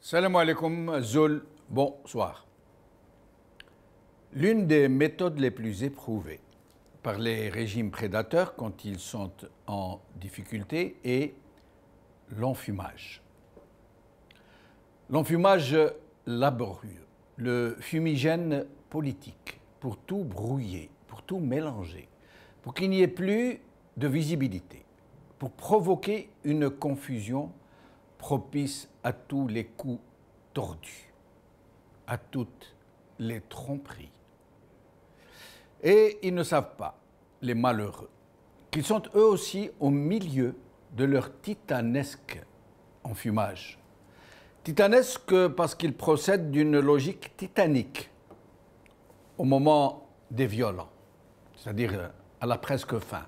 Salam alaikum, Zul, bonsoir. L'une des méthodes les plus éprouvées par les régimes prédateurs quand ils sont en difficulté est l'enfumage. L'enfumage laborieux, le fumigène politique, pour tout brouiller, pour tout mélanger, pour qu'il n'y ait plus de visibilité, pour provoquer une confusion propice à tous les coups tordus, à toutes les tromperies. Et ils ne savent pas, les malheureux, qu'ils sont eux aussi au milieu de leur titanesque enfumage. Titanesque parce qu'ils procèdent d'une logique titanique au moment des violents, c'est-à-dire à la presque fin.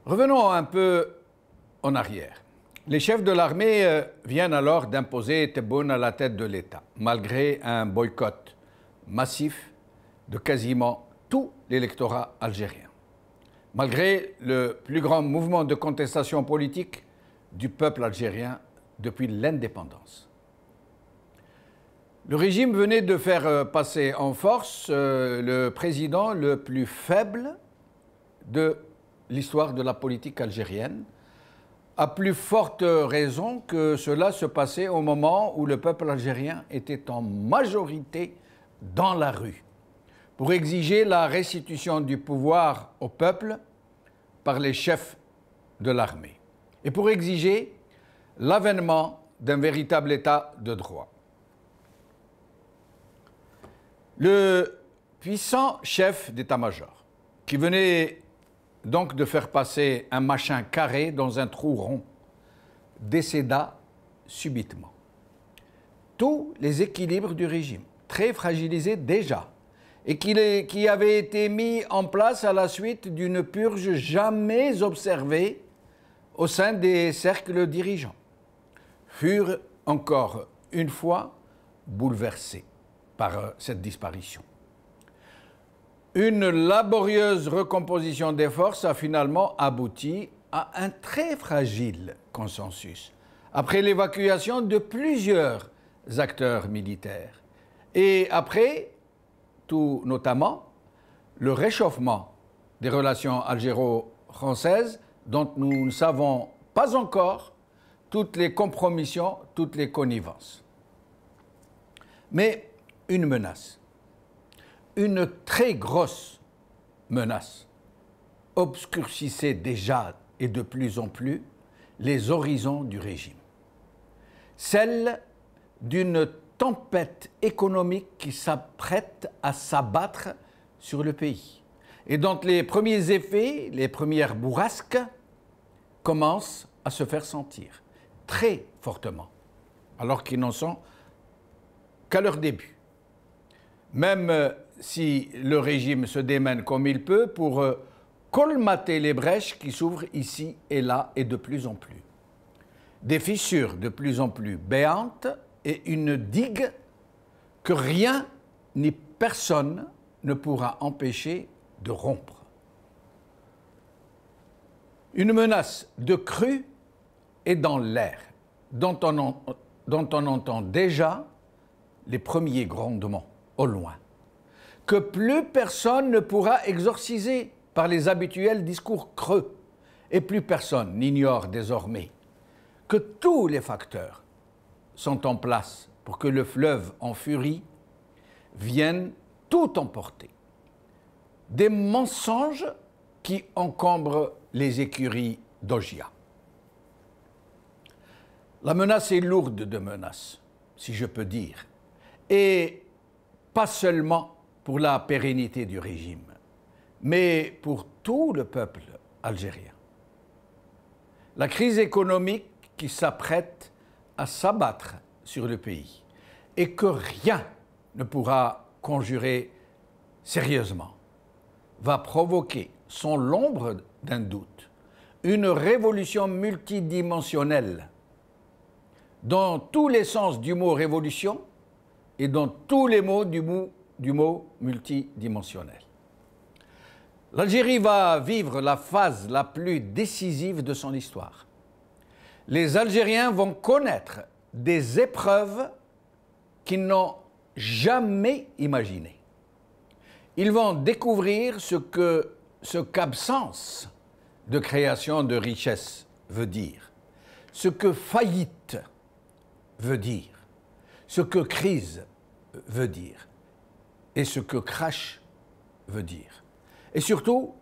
Revenons un peu en arrière. Les chefs de l'armée viennent alors d'imposer Tebboune à la tête de l'État, malgré un boycott massif de quasiment tout l'électorat algérien, malgré le plus grand mouvement de contestation politique du peuple algérien depuis l'indépendance. Le régime venait de faire passer en force le président le plus faible de l'histoire de la politique algérienne, à plus forte raison que cela se passait au moment où le peuple algérien était en majorité dans la rue pour exiger la restitution du pouvoir au peuple par les chefs de l'armée et pour exiger l'avènement d'un véritable état de droit. Le puissant chef d'état-major, qui venait donc de faire passer un machin carré dans un trou rond, décéda subitement. Tous les équilibres du régime, très fragilisés déjà, et qui avaient été mis en place à la suite d'une purge jamais observée au sein des cercles dirigeants, furent encore une fois bouleversés par cette disparition. Une laborieuse recomposition des forces a finalement abouti à un très fragile consensus, après l'évacuation de plusieurs acteurs militaires et après, tout notamment, le réchauffement des relations algéro-françaises dont nous ne savons pas encore toutes les compromissions, toutes les connivences. Mais une menace, une très grosse menace, obscurcissait déjà et de plus en plus les horizons du régime. Celle d'une tempête économique qui s'apprête à s'abattre sur le pays et dont les premiers effets, les premières bourrasques commencent à se faire sentir très fortement, alors qu'ils n'en sont qu'à leur début. Même si le régime se démène comme il peut pour colmater les brèches qui s'ouvrent ici et là et de plus en plus. Des fissures de plus en plus béantes et une digue que rien ni personne ne pourra empêcher de rompre. Une menace de crue est dans l'air, dont on entend déjà les premiers grondements au loin, que plus personne ne pourra exorciser par les habituels discours creux, et plus personne n'ignore désormais que tous les facteurs sont en place pour que le fleuve en furie vienne tout emporter. Des mensonges qui encombrent les écuries d'Ogia. La menace est lourde de menaces, si je peux dire, et pas seulement pour la pérennité du régime, mais pour tout le peuple algérien. La crise économique qui s'apprête à s'abattre sur le pays et que rien ne pourra conjurer sérieusement va provoquer, sans l'ombre d'un doute, une révolution multidimensionnelle dans tous les sens du mot révolution et dans tous les mots du mot multidimensionnel. L'Algérie va vivre la phase la plus décisive de son histoire. les Algériens vont connaître des épreuves qu'ils n'ont jamais imaginées. Ils vont découvrir ce qu'absence de création de richesse veut dire, ce que faillite veut dire, ce que crise veut dire et ce que crash veut dire. Et surtout,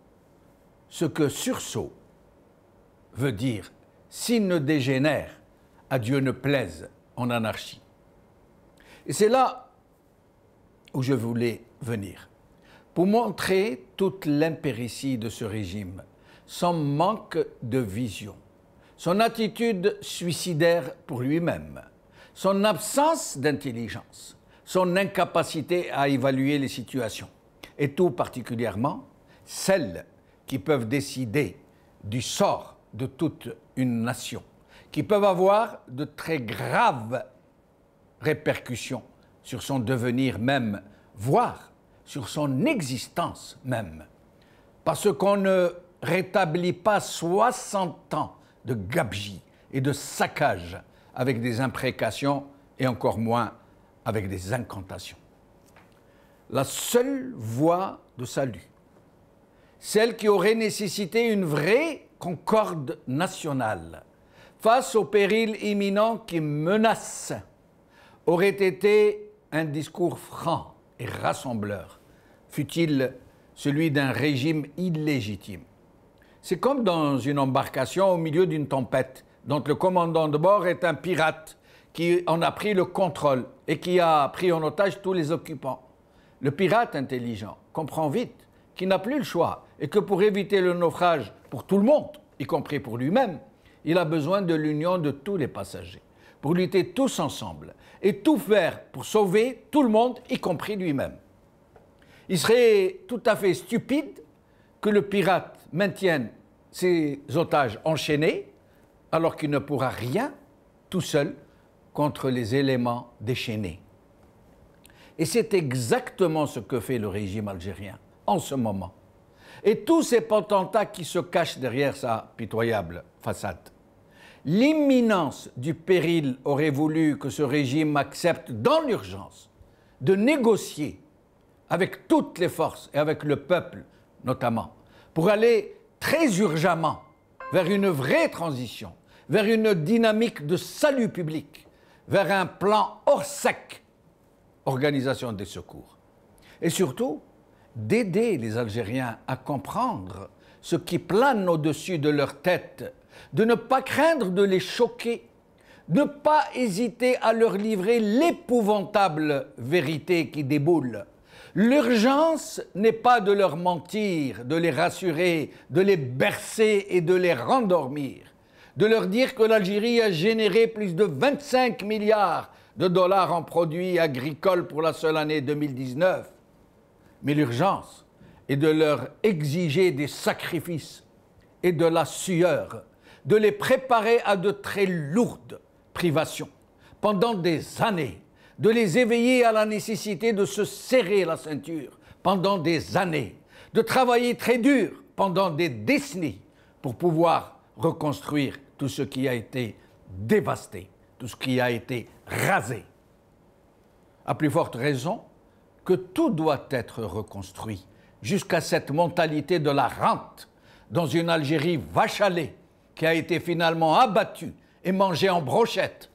ce que sursaut veut dire s'il ne dégénère, à Dieu ne plaise, en anarchie. Et c'est là où je voulais venir, pour montrer toute l'impéritie de ce régime, son manque de vision, son attitude suicidaire pour lui-même, son absence d'intelligence, son incapacité à évaluer les situations, et tout particulièrement celles qui peuvent décider du sort de toute une nation, qui peuvent avoir de très graves répercussions sur son devenir même, voire sur son existence même. Parce qu'on ne rétablit pas 60 ans de gabegie et de saccage avec des imprécations et encore moins avec des incantations. La seule voie de salut, celle qui aurait nécessité une vraie concorde nationale face au péril imminent qui menace, aurait été un discours franc et rassembleur, fût-il celui d'un régime illégitime. C'est comme dans une embarcation au milieu d'une tempête, dont le commandant de bord est un pirate qui en a pris le contrôle et qui a pris en otage tous les occupants. Le pirate intelligent comprend vite qu'il n'a plus le choix et que pour éviter le naufrage pour tout le monde, y compris pour lui-même, il a besoin de l'union de tous les passagers, pour lutter tous ensemble et tout faire pour sauver tout le monde, y compris lui-même. Il serait tout à fait stupide que le pirate maintienne ses otages enchaînés alors qu'il ne pourra rien tout seul contre les éléments déchaînés. Et c'est exactement ce que fait le régime algérien en ce moment. Et tous ces potentats qui se cachent derrière sa pitoyable façade. L'imminence du péril aurait voulu que ce régime accepte dans l'urgence de négocier avec toutes les forces et avec le peuple notamment, pour aller très urgemment vers une vraie transition, vers une dynamique de salut public, vers un plan hors sec, organisation des secours. Et surtout, d'aider les Algériens à comprendre ce qui plane au-dessus de leur tête, de ne pas craindre de les choquer, ne pas hésiter à leur livrer l'épouvantable vérité qui déboule. L'urgence n'est pas de leur mentir, de les rassurer, de les bercer et de les rendormir, de leur dire que l'Algérie a généré plus de 25 milliards de dollars en produits agricoles pour la seule année 2019. Mais l'urgence est de leur exiger des sacrifices et de la sueur, de les préparer à de très lourdes privations pendant des années, de les éveiller à la nécessité de se serrer la ceinture pendant des années, de travailler très dur pendant des décennies pour pouvoir reconstruire tout ce qui a été dévasté, tout ce qui a été rasé. À plus forte raison que tout doit être reconstruit jusqu'à cette mentalité de la rente dans une Algérie vache à lait qui a été finalement abattue et mangée en brochette.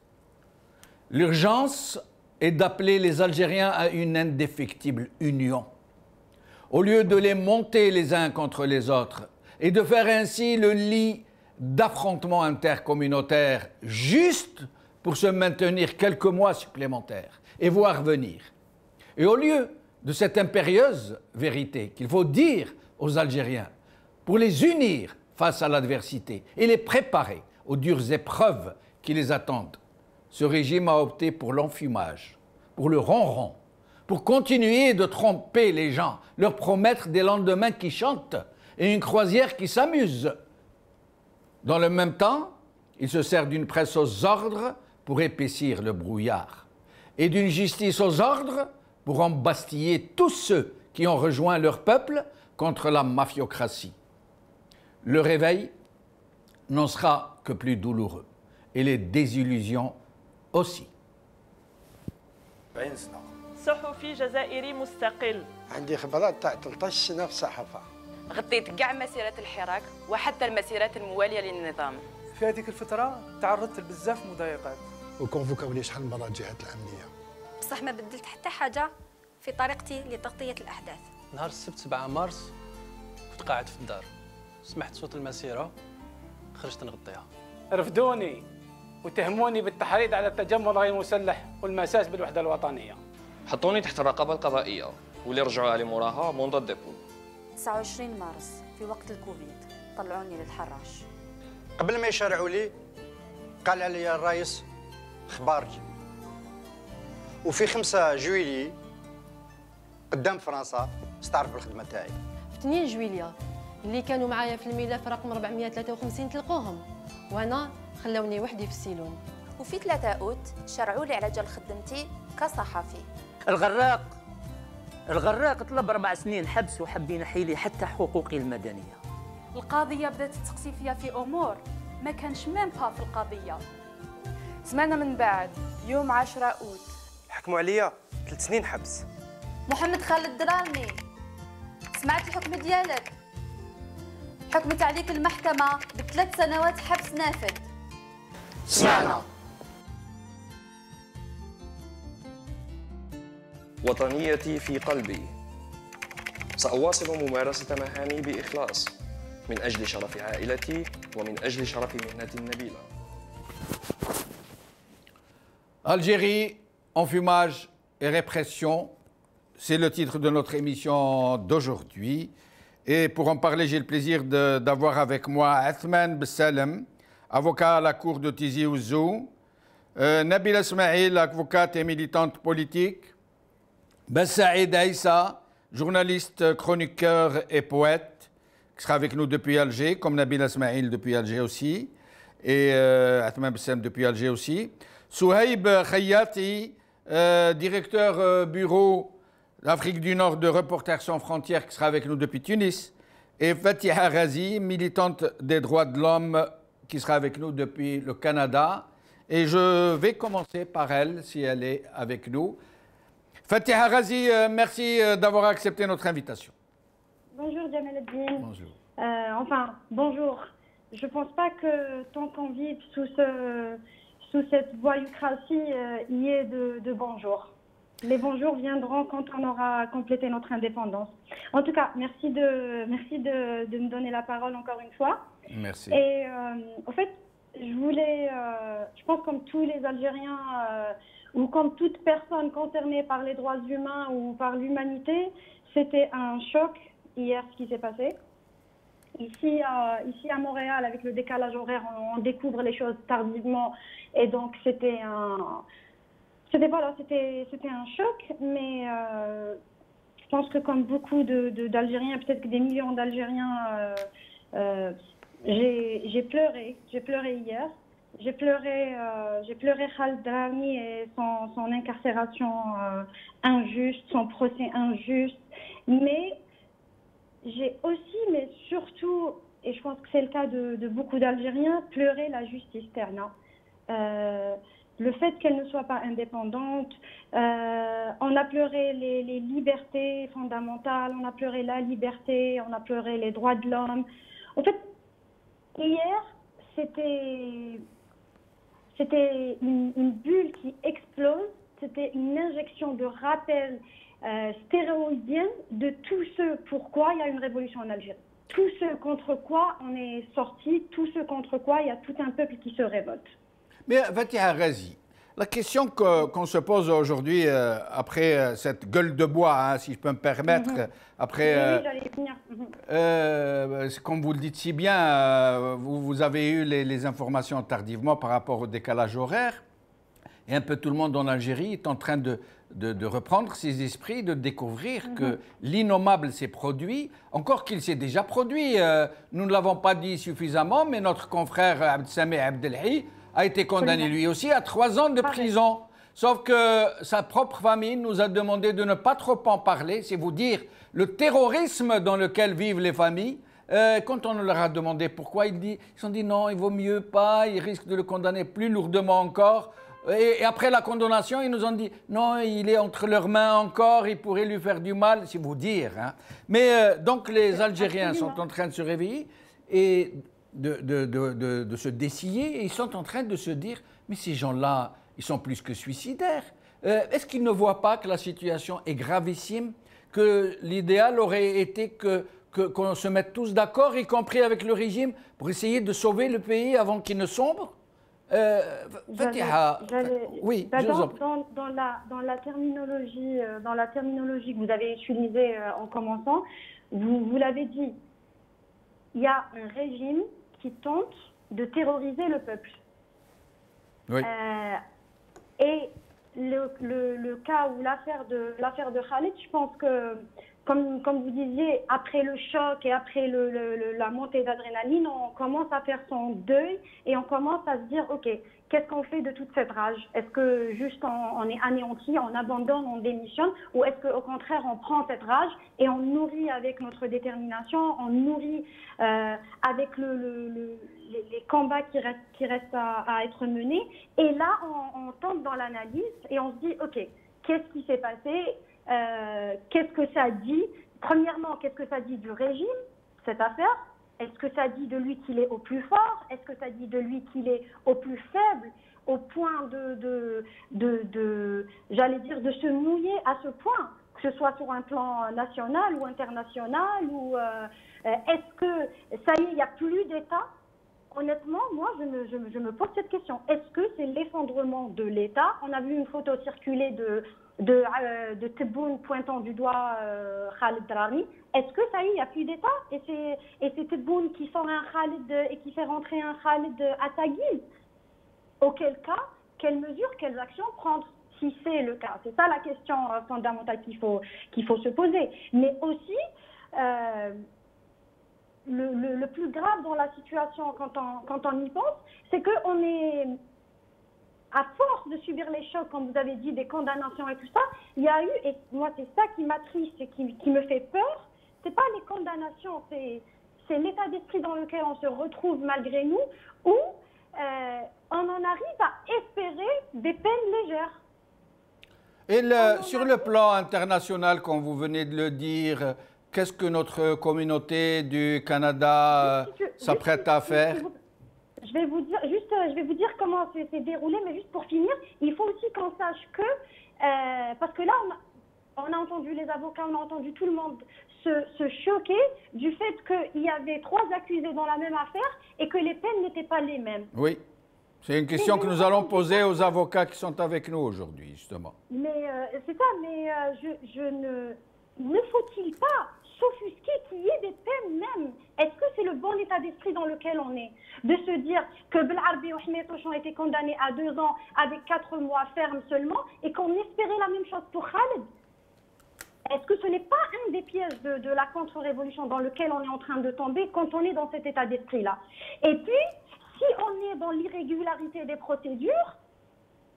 L'urgence est d'appeler les Algériens à une indéfectible union. Au lieu de les monter les uns contre les autres et de faire ainsi le lit d'affrontements intercommunautaires juste pour se maintenir quelques mois supplémentaires et voir venir. Et au lieu de cette impérieuse vérité qu'il faut dire aux Algériens pour les unir face à l'adversité et les préparer aux dures épreuves qui les attendent, ce régime a opté pour l'enfumage, pour le ronron, pour continuer de tromper les gens, leur promettre des lendemains qui chantent et une croisière qui s'amuse. Dans le même temps, il se sert d'une presse aux ordres pour épaissir le brouillard et d'une justice aux ordres pour embastiller tous ceux qui ont rejoint leur peuple contre la mafiocratie. Le réveil n'en sera que plus douloureux et les désillusions aussi. صحفي جزائري مستقل. عندي خبرات تاع 13 سنة في الصحافة. غطيت كاع مسيرات الحراك وحتى المسيرات الموالية للنظام. في هذيك الفترة تعرضت لبزاف مضايقات. وكونفوكاوني شحال من مرة الجهات الأمنية. بصح ما بدلت حتى حاجة في طريقتي لتغطية الأحداث. نهار السبت 7 مارس كنت قاعد في الدار، سمعت صوت المسيرة خرجت نغطيها. رفدوني وتهموني بالتحريض على التجمع غير المسلح والمساس بالوحدة الوطنية. حطوني تحت الرقابة القضائية واللي رجعوا علي موراها منذ الديبو. 29 مارس في وقت الكوفيد طلعوني للحراش. قبل ما يشرعوا لي قال علي الرئيس خبارك. وفي 5 جويلي قدام فرنسا استعرف بالخدمة تاعي. في 2 جويلية اللي كانوا معايا في الملف رقم 453 تلقوهم، وانا خلوني وحدي في السيلون. وفي 3 أوت شرعوا لي على جال خدمتي كصحفي. الغراق طلب 4 سنين حبس وحب ينحيلي حتى حقوقي المدنية. القاضية بدات تسقسي فيها في أمور ما كانش ميم با في القضية. سمعنا من بعد يوم 10 أوت حكموا عليا 3 سنين حبس. محمد خالد درامي، سمعت الحكم ديالك؟ حكمت عليك المحكمة ب3 سنوات حبس نافذ. سمعنا. وطنيتي في قلبي. سأواصل ممارسة مهامي بإخلاص من أجل شرف عائلتي ومن أجل شرف مهنتي النبيلة. Algérie, enfumage et répression, c'est le titre de notre émission d'aujourd'hui. Et pour en parler, j'ai le plaisir d'avoir avec moi Athman Bessalem, avocat à la cour de Tizi Ouzou, Nabila Smaïl, avocate et militante politique, Saïd Aïssa, journaliste, chroniqueur et poète, qui sera avec nous depuis Alger, comme Nabila Smaïl depuis Alger aussi, et Athman Bessalem depuis Alger aussi. Souhaib Khayati, directeur bureau d'Afrique du Nord de Reporters sans frontières, qui sera avec nous depuis Tunis. Et Fatiha Razi, militante des droits de l'homme, qui sera avec nous depuis le Canada. Et je vais commencer par elle, si elle est avec nous. Fatiha Razi, merci d'avoir accepté notre invitation. Bonjour Jamal Eddine. Bonjour. Bonjour. Je ne pense pas que tant qu'on vit sous cette voyoucratie, il y ait de bonjour. Les bonjours viendront quand on aura complété notre indépendance. En tout cas, merci de me donner la parole encore une fois. Merci. Et en fait, je pense comme tous les Algériens ou comme toute personne concernée par les droits humains ou par l'humanité, c'était un choc hier ce qui s'est passé. Ici à Montréal, avec le décalage horaire, on découvre les choses tardivement et donc c'était un choc, mais je pense que comme beaucoup d'Algériens, peut-être que des millions d'Algériens, j'ai pleuré hier. J'ai pleuré Khaled Drami et son incarcération injuste, son procès injuste, mais j'ai aussi, mais surtout, et je pense que c'est le cas de beaucoup d'Algériens, pleuré la justice terna. Le fait qu'elle ne soit pas indépendante, on a pleuré les libertés fondamentales, on a pleuré la liberté, on a pleuré les droits de l'homme. En fait, hier, c'était une bulle qui explose, c'était une injection de rappel stéroïdien de tout ce pourquoi il y a une révolution en Algérie. Tout ce contre quoi on est sorti, tout ce contre quoi il y a tout un peuple qui se révolte. Mais Fatiha Razi, la question qu'on se pose aujourd'hui, après cette gueule de bois, hein, si je peux me permettre, après, oui, j'allais venir. comme vous le dites si bien, vous avez eu les informations tardivement par rapport au décalage horaire, et un peu tout le monde en Algérie est en train de reprendre ses esprits, de découvrir que l'innommable s'est produit, encore qu'il s'est déjà produit. Nous ne l'avons pas dit suffisamment, mais notre confrère Abdessameh Abdelhi a été condamné lui aussi à 3 ans de prison. Sauf que sa propre famille nous a demandé de ne pas trop en parler. C'est vous dire le terrorisme dans lequel vivent les familles. Quand on leur a demandé pourquoi, ils ont dit non, il vaut mieux pas, ils risquent de le condamner plus lourdement encore. Et après la condamnation, ils nous ont dit non, il est entre leurs mains encore, il pourrait lui faire du mal, c'est vous dire. Hein. Mais donc les Algériens sont en train de se réveiller et de se dessiller, et ils sont en train de se dire mais ces gens-là, ils sont plus que suicidaires. Est-ce qu'ils ne voient pas que la situation est gravissime, que l'idéal aurait été qu'on se mette tous d'accord, y compris avec le régime, pour essayer de sauver le pays avant qu'il ne sombre? Oui, dans la terminologie que vous avez utilisée en commençant, vous l'avez dit, il y a un régime qui tente de terroriser le peuple. Oui. Et le cas où l'affaire de Khalid, je pense que, comme vous disiez, après le choc et après la montée d'adrénaline, on commence à faire son deuil et on commence à se dire, ok, qu'est-ce qu'on fait de toute cette rage? Est-ce que juste on est anéanti, on abandonne, on démissionne, ou est-ce qu'au contraire on prend cette rage et on nourrit avec notre détermination, on nourrit avec les combats qui restent à être menés, et là on tombe dans l'analyse et on se dit, ok, qu'est-ce qui s'est passé? Qu'est-ce que ça dit? Premièrement, qu'est-ce que ça dit du régime, cette affaire? Est-ce que ça dit de lui qu'il est au plus fort? Est-ce que ça dit de lui qu'il est au plus faible, au point j'allais dire, de se mouiller à ce point, que ce soit sur un plan national ou international, ou est-ce que ça y est, il n'y a plus d'État? Honnêtement, moi, je me pose cette question. Est-ce que c'est l'effondrement de l'État? On a vu une photo circuler de Tebboune pointant du doigt Khalid Drarni. Est-ce que ça y est, il n'y a plus d'État? Et c'est Tebboune qui sort un Khalid et qui fait rentrer un Khalid à sa guise. Auquel cas, quelles mesures, quelles actions prendre si c'est le cas? C'est ça la question fondamentale qu'il faut se poser. Mais aussi, le plus grave dans la situation quand on y pense, c'est qu'on est, à force de subir les chocs, comme vous avez dit, des condamnations et tout ça, il y a eu, et moi c'est ça qui m'attriste et qui me fait peur, c'est pas les condamnations, c'est l'état d'esprit dans lequel on se retrouve malgré nous, où on en arrive à espérer des peines légères. Et sur le plan international, comme vous venez de le dire, qu'est-ce que notre communauté du Canada s'apprête à faire? Je vais vous dire comment c'est déroulé, mais juste pour finir, il faut aussi qu'on sache que, parce que là, on a entendu les avocats, on a entendu tout le monde se choquer du fait qu'il y avait 3 accusés dans la même affaire et que les peines n'étaient pas les mêmes. Oui, c'est une question que nous allons poser aux avocats qui sont avec nous aujourd'hui, justement. Mais c'est ça, mais ne faut-il pas s'offusquer qu'il y ait des peines même? Est-ce que c'est le bon état d'esprit dans lequel on est? De se dire que Belarbi ou Hmetouch ont été condamnés à 2 ans avec 4 mois ferme seulement et qu'on espérait la même chose pour Khalid? Est-ce que ce n'est pas un des pièges de la contre-révolution dans lequel on est en train de tomber quand on est dans cet état d'esprit-là? Et puis, si on est dans l'irrégularité des procédures,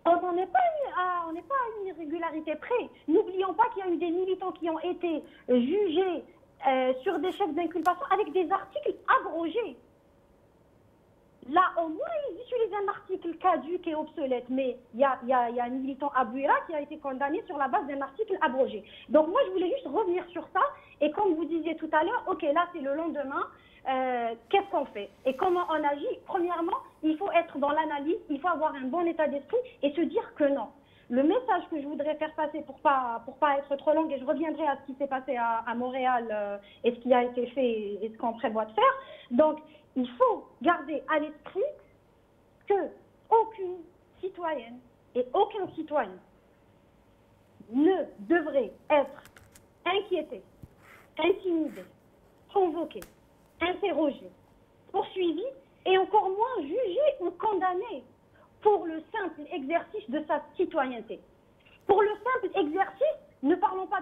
on n'est pas à une irrégularité près. N'oublions pas qu'il y a eu des militants qui ont été jugés sur des chefs d'inculpation avec des articles abrogés. Là, au moins, ils utilisent un article caduc et obsolète, mais il y a un militant Abouira qui a été condamné sur la base d'un article abrogé. Donc moi, je voulais juste revenir sur ça, et comme vous disiez tout à l'heure, ok, là, c'est le lendemain, qu'est-ce qu'on fait et comment on agit? Premièrement, il faut être dans l'analyse, il faut avoir un bon état d'esprit et se dire que non. Le message que je voudrais faire passer pour pas être trop longue, et je reviendrai à ce qui s'est passé à Montréal et ce qui a été fait et ce qu'on prévoit de faire. Donc, il faut garder à l'esprit que aucune citoyenne et aucun citoyen ne devrait être inquiété, intimidé, convoqué, interrogé, poursuivi et encore moins jugé ou condamné pour le simple exercice de sa citoyenneté. Pour le simple exercice, ne parlons pas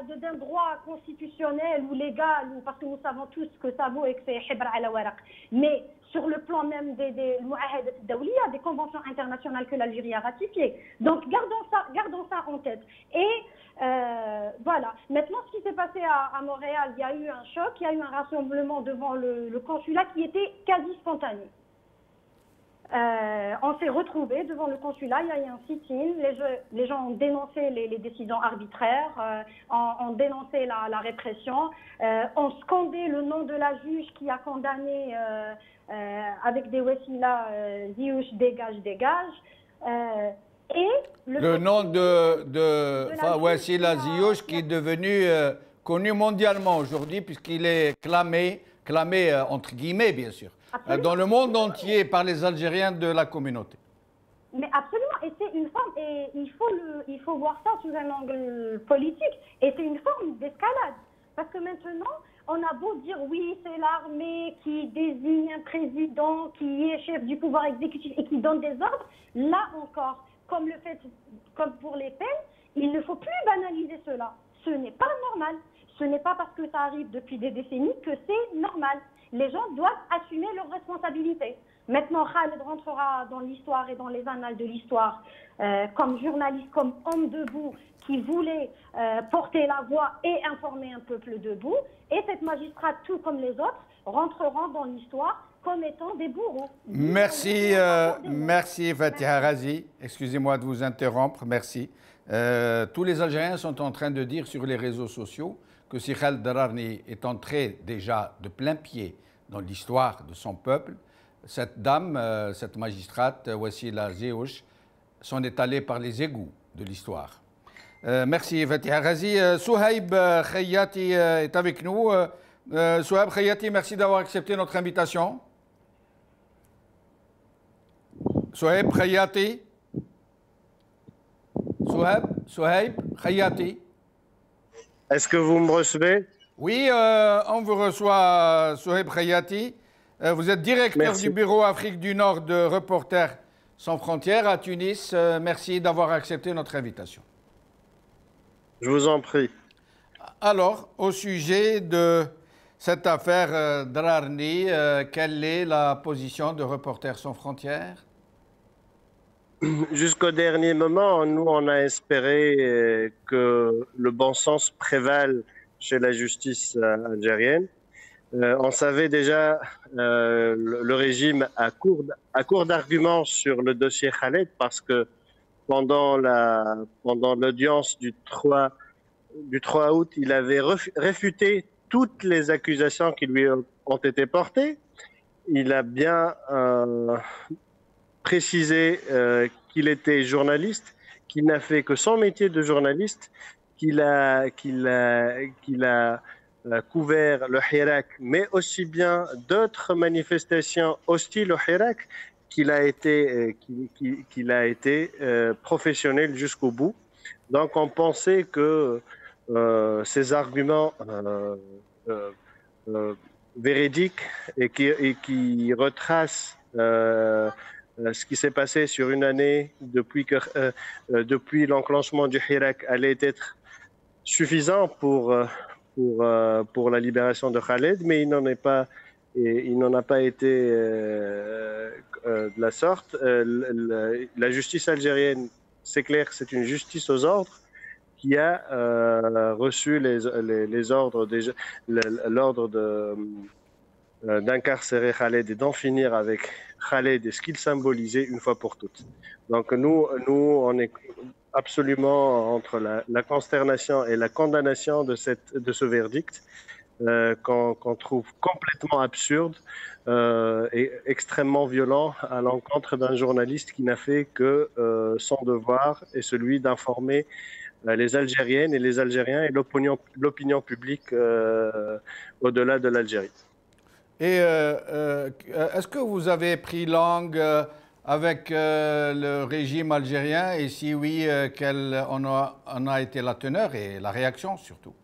d'un droit constitutionnel ou légal, parce que nous savons tous que ça vaut et que c'est hibra ala waraq. Mais sur le plan même des mu'ahadat dawliya, des conventions internationales que l'Algérie a ratifiées. Donc gardons ça en tête. Et voilà. Maintenant, ce qui s'est passé à Montréal, il y a eu un choc, il y a eu un rassemblement devant le consulat qui était quasi spontané. On s'est retrouvés devant le consulat, il y a eu un sit-in, les gens ont dénoncé les décisions arbitraires, ont dénoncé la répression, ont scandé le nom de la juge qui a condamné avec des wessila Ziouch, dégage, dégage. Et le nom de Wassila Ziouch qui est devenu connu mondialement aujourd'hui puisqu'il est clamé entre guillemets bien sûr, dans le monde entier par les Algériens de la communauté. Mais absolument, et c'est une forme, et il faut voir ça sous un angle politique, et c'est une forme d'escalade. Parce que maintenant, on a beau dire oui, c'est l'armée qui désigne un président qui est chef du pouvoir exécutif et qui donne des ordres, là encore, comme pour les peines, il ne faut plus banaliser cela. Ce n'est pas normal. Ce n'est pas parce que ça arrive depuis des décennies que c'est normal. Les gens doivent assumer leurs responsabilités. Maintenant, Khaled rentrera dans l'histoire et dans les annales de l'histoire comme journaliste, comme homme debout qui voulait porter la voix et informer un peuple debout. Et cette magistrate, tout comme les autres, rentreront dans l'histoire comme étant des bourreaux. Merci, merci Fatiha Razi. Excusez-moi de vous interrompre, merci. Tous les Algériens sont en train de dire sur les réseaux sociaux que si Khaled Dararni est entré déjà de plein pied dans l'histoire de son peuple, cette dame, cette magistrate, Wassila Ziouch, s'en est allée par les égouts de l'histoire. Merci Fatiha Razi. Souhaib Khayati est avec nous. Souhaib Khayati, merci d'avoir accepté notre invitation. Souhaib Khayati. Souhaib Khayati. Est-ce que vous me recevez? Oui, on vous reçoit, Souhaib Khayati. Vous êtes directeur du bureau Afrique du Nord de Reporters sans frontières à Tunis. Merci d'avoir accepté notre invitation. Je vous en prie. Alors, au sujet de cette affaire Dararni, quelle est la position de Reporters sans frontières? Jusqu'au dernier moment, nous, on a espéré que le bon sens prévale chez la justice algérienne. On savait déjà le régime à court d'arguments sur le dossier Khaled parce que pendant l'audience du 3 août, il avait réfuté toutes les accusations qui lui ont été portées. Il a bien précisé qu'il était journaliste, qu'il n'a fait que son métier de journaliste, qu'il a couvert le Hirak, mais aussi bien d'autres manifestations hostiles au Hirak, qu'il a été professionnel jusqu'au bout. Donc on pensait que ces arguments véridiques et qui retracent ce qui s'est passé sur une année depuis l'enclenchement du Hirak allait être suffisant pour la libération de Khaled, mais il n'en a pas été de la sorte. La justice algérienne, c'est clair, c'est une justice aux ordres qui a reçu les ordres, l'ordre d'incarcérer Khaled et d'en finir avec Khaled et ce qu'il symbolisait une fois pour toutes. Donc nous on est absolument entre la consternation et la condamnation de ce verdict qu'on trouve complètement absurde et extrêmement violent à l'encontre d'un journaliste qui n'a fait que son devoir et celui d'informer les Algériennes et les Algériens et l'opinion publique au-delà de l'Algérie. Et est-ce que vous avez pris langue avec le régime algérien et si oui, quelle en a été la teneur et la réaction surtout?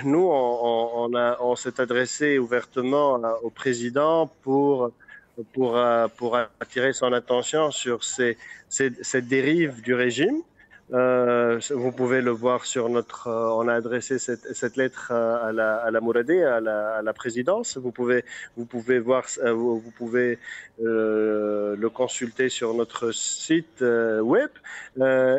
Nous, on s'est adressé ouvertement au président pour attirer son attention sur cette dérive du régime. Vous pouvez le voir sur notre. On a adressé cette lettre à la Mouradé, à la présidence. Vous pouvez voir, vous pouvez le consulter sur notre site web.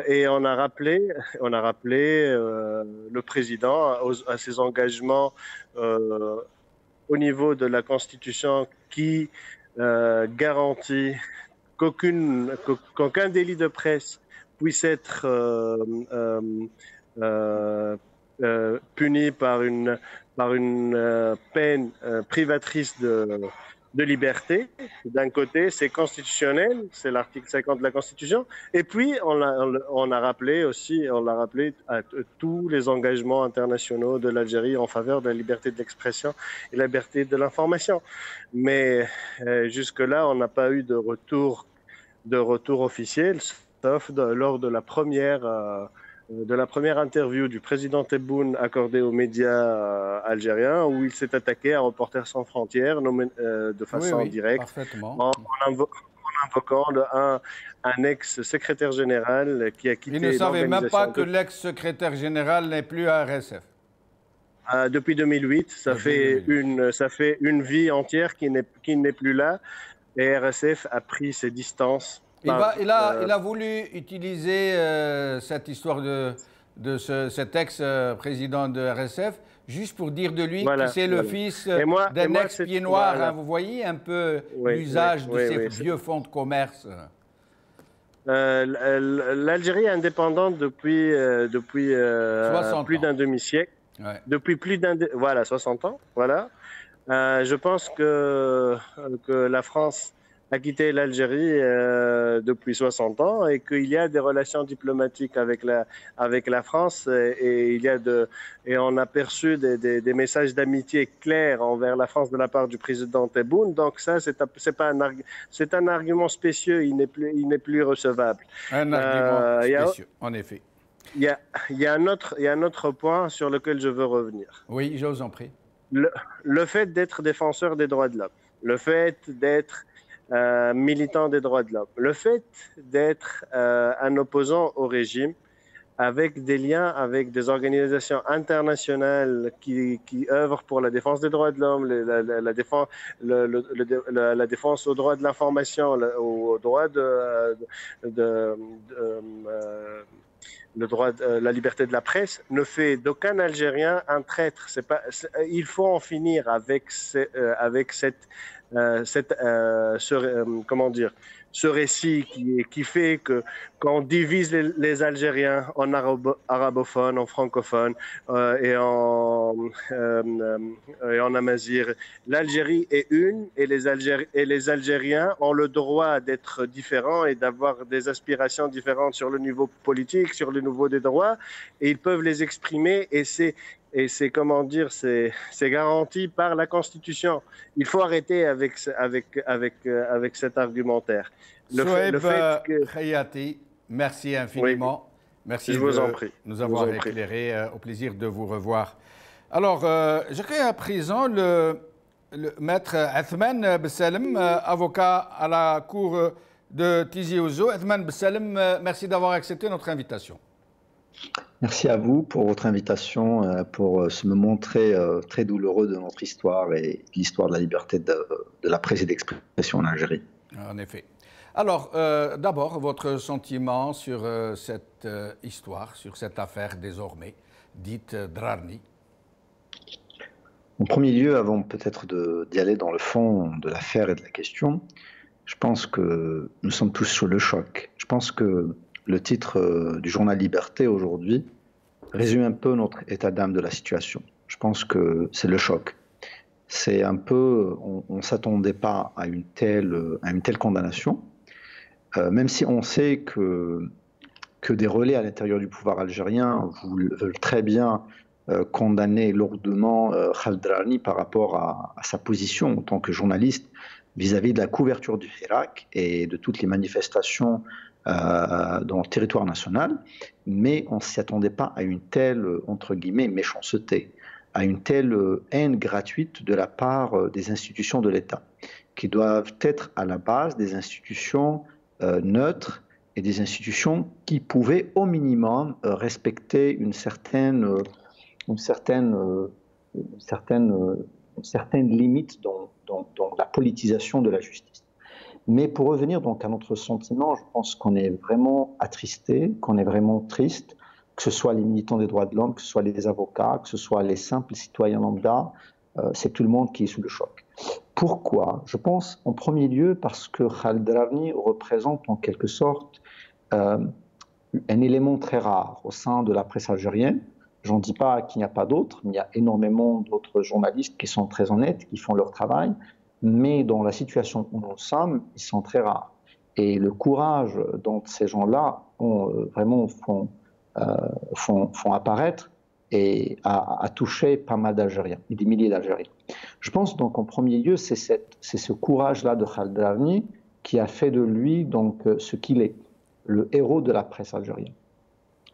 Et on a rappelé le président à ses engagements au niveau de la Constitution qui garantit qu'aucun délit de presse puisse être puni par une peine privatrice de liberté. D'un côté, c'est constitutionnel, c'est l'article 50 de la Constitution. Et puis, on l'a rappelé à tous les engagements internationaux de l'Algérie en faveur de la liberté de l'expression et la liberté de l'information. Mais jusque-là, on n'a pas eu de retour officiel, sauf lors de la première interview du président Tebboune accordée aux médias algériens, où il s'est attaqué à Reporters sans frontières de façon directe, en invoquant un ex-secrétaire général qui a quitté. Il ne savait même pas que l'ex-secrétaire général n'est plus à RSF. Depuis 2008, ça fait une vie entière qui n'est plus là, et RSF a pris ses distances. Il a voulu utiliser cette histoire de cet ex-président de RSF juste pour dire de lui que c'est le fils d'un ex-pied noir. Voilà. Vous voyez un peu l'usage de ces vieux fonds de commerce. L'Algérie est indépendante depuis plus d'un demi-siècle. Ouais. Depuis plus d'un... Voilà, 60 ans. Voilà. Je pense que la France a quitté l'Algérie depuis 60 ans et qu'il y a des relations diplomatiques avec la France et on a perçu des messages d'amitié clairs envers la France de la part du président Tebboune. Donc ça, c'est un argument spécieux, il n'est plus recevable. Un argument spécieux, en effet. Il y a un autre point sur lequel je veux revenir. Oui, je vous en prie. Le fait d'être défenseur des droits de l'homme, le fait d'être militant des droits de l'homme, le fait d'être un opposant au régime, avec des liens avec des organisations internationales qui œuvrent pour la défense des droits de l'homme, la défense aux droits de l'information, au droit la liberté de la presse, ne fait d'aucun Algérien un traître. Il faut en finir avec ce récit qui fait qu'on divise les Algériens en arabophones, en francophones et en amazigh. L'Algérie est une et les Algériens ont le droit d'être différents et d'avoir des aspirations différentes sur le niveau politique, sur le niveau des droits, et ils peuvent les exprimer et c'est garanti par Souhaib avec cet argumentaire. Khayati, merci infiniment. Oui. Merci de nous avoir éclairé. Au plaisir de vous revoir. Alors, j'accueille à présent le maître Athman Bessalem, avocat à la cour de Tizi Ouzou. Athman Bessalem, merci d'avoir accepté notre invitation. Merci à vous pour votre invitation, pour ce moment très douloureux de notre histoire et de l'histoire de la liberté de la presse et d'expression en Algérie. En effet. Alors, d'abord, votre sentiment sur cette histoire, sur cette affaire désormais dite Drarni. En premier lieu, avant peut-être d'y aller dans le fond de l'affaire et de la question, je pense que nous sommes tous sous le choc. Je pense que le titre du journal Liberté aujourd'hui résume un peu notre état d'âme de la situation. Je pense que c'est le choc. C'est un peu, on ne s'attendait pas à une telle condamnation, même si on sait que des relais à l'intérieur du pouvoir algérien veulent très bien condamner lourdement Khaled Drarni par rapport à sa position en tant que journaliste vis-à-vis de la couverture du Hirak et de toutes les manifestations dans le territoire national, mais on ne s'y attendait pas à une telle, entre guillemets, méchanceté, à une telle haine gratuite de la part des institutions de l'État, qui doivent être à la base des institutions neutres et des institutions qui pouvaient au minimum respecter une certaine limite dans la politisation de la justice. Mais pour revenir donc à notre sentiment, je pense qu'on est vraiment attristé, qu'on est vraiment triste, que ce soit les militants des droits de l'homme, que ce soit les avocats, que ce soit les simples citoyens lambda, c'est tout le monde qui est sous le choc. Pourquoi? Je pense en premier lieu parce que Khaled Drarni représente en quelque sorte un élément très rare au sein de la presse algérienne. Je n'en dis pas qu'il n'y a pas d'autres, mais il y a énormément d'autres journalistes qui sont très honnêtes, qui font leur travail, mais dans la situation où nous sommes, ils sont très rares. Et le courage dont ces gens-là vraiment font apparaître et a touché pas mal d'Algériens, et des milliers d'Algériens. Je pense donc en premier lieu, c'est ce courage-là de Khaled Drarni qui a fait de lui donc ce qu'il est, le héros de la presse algérienne.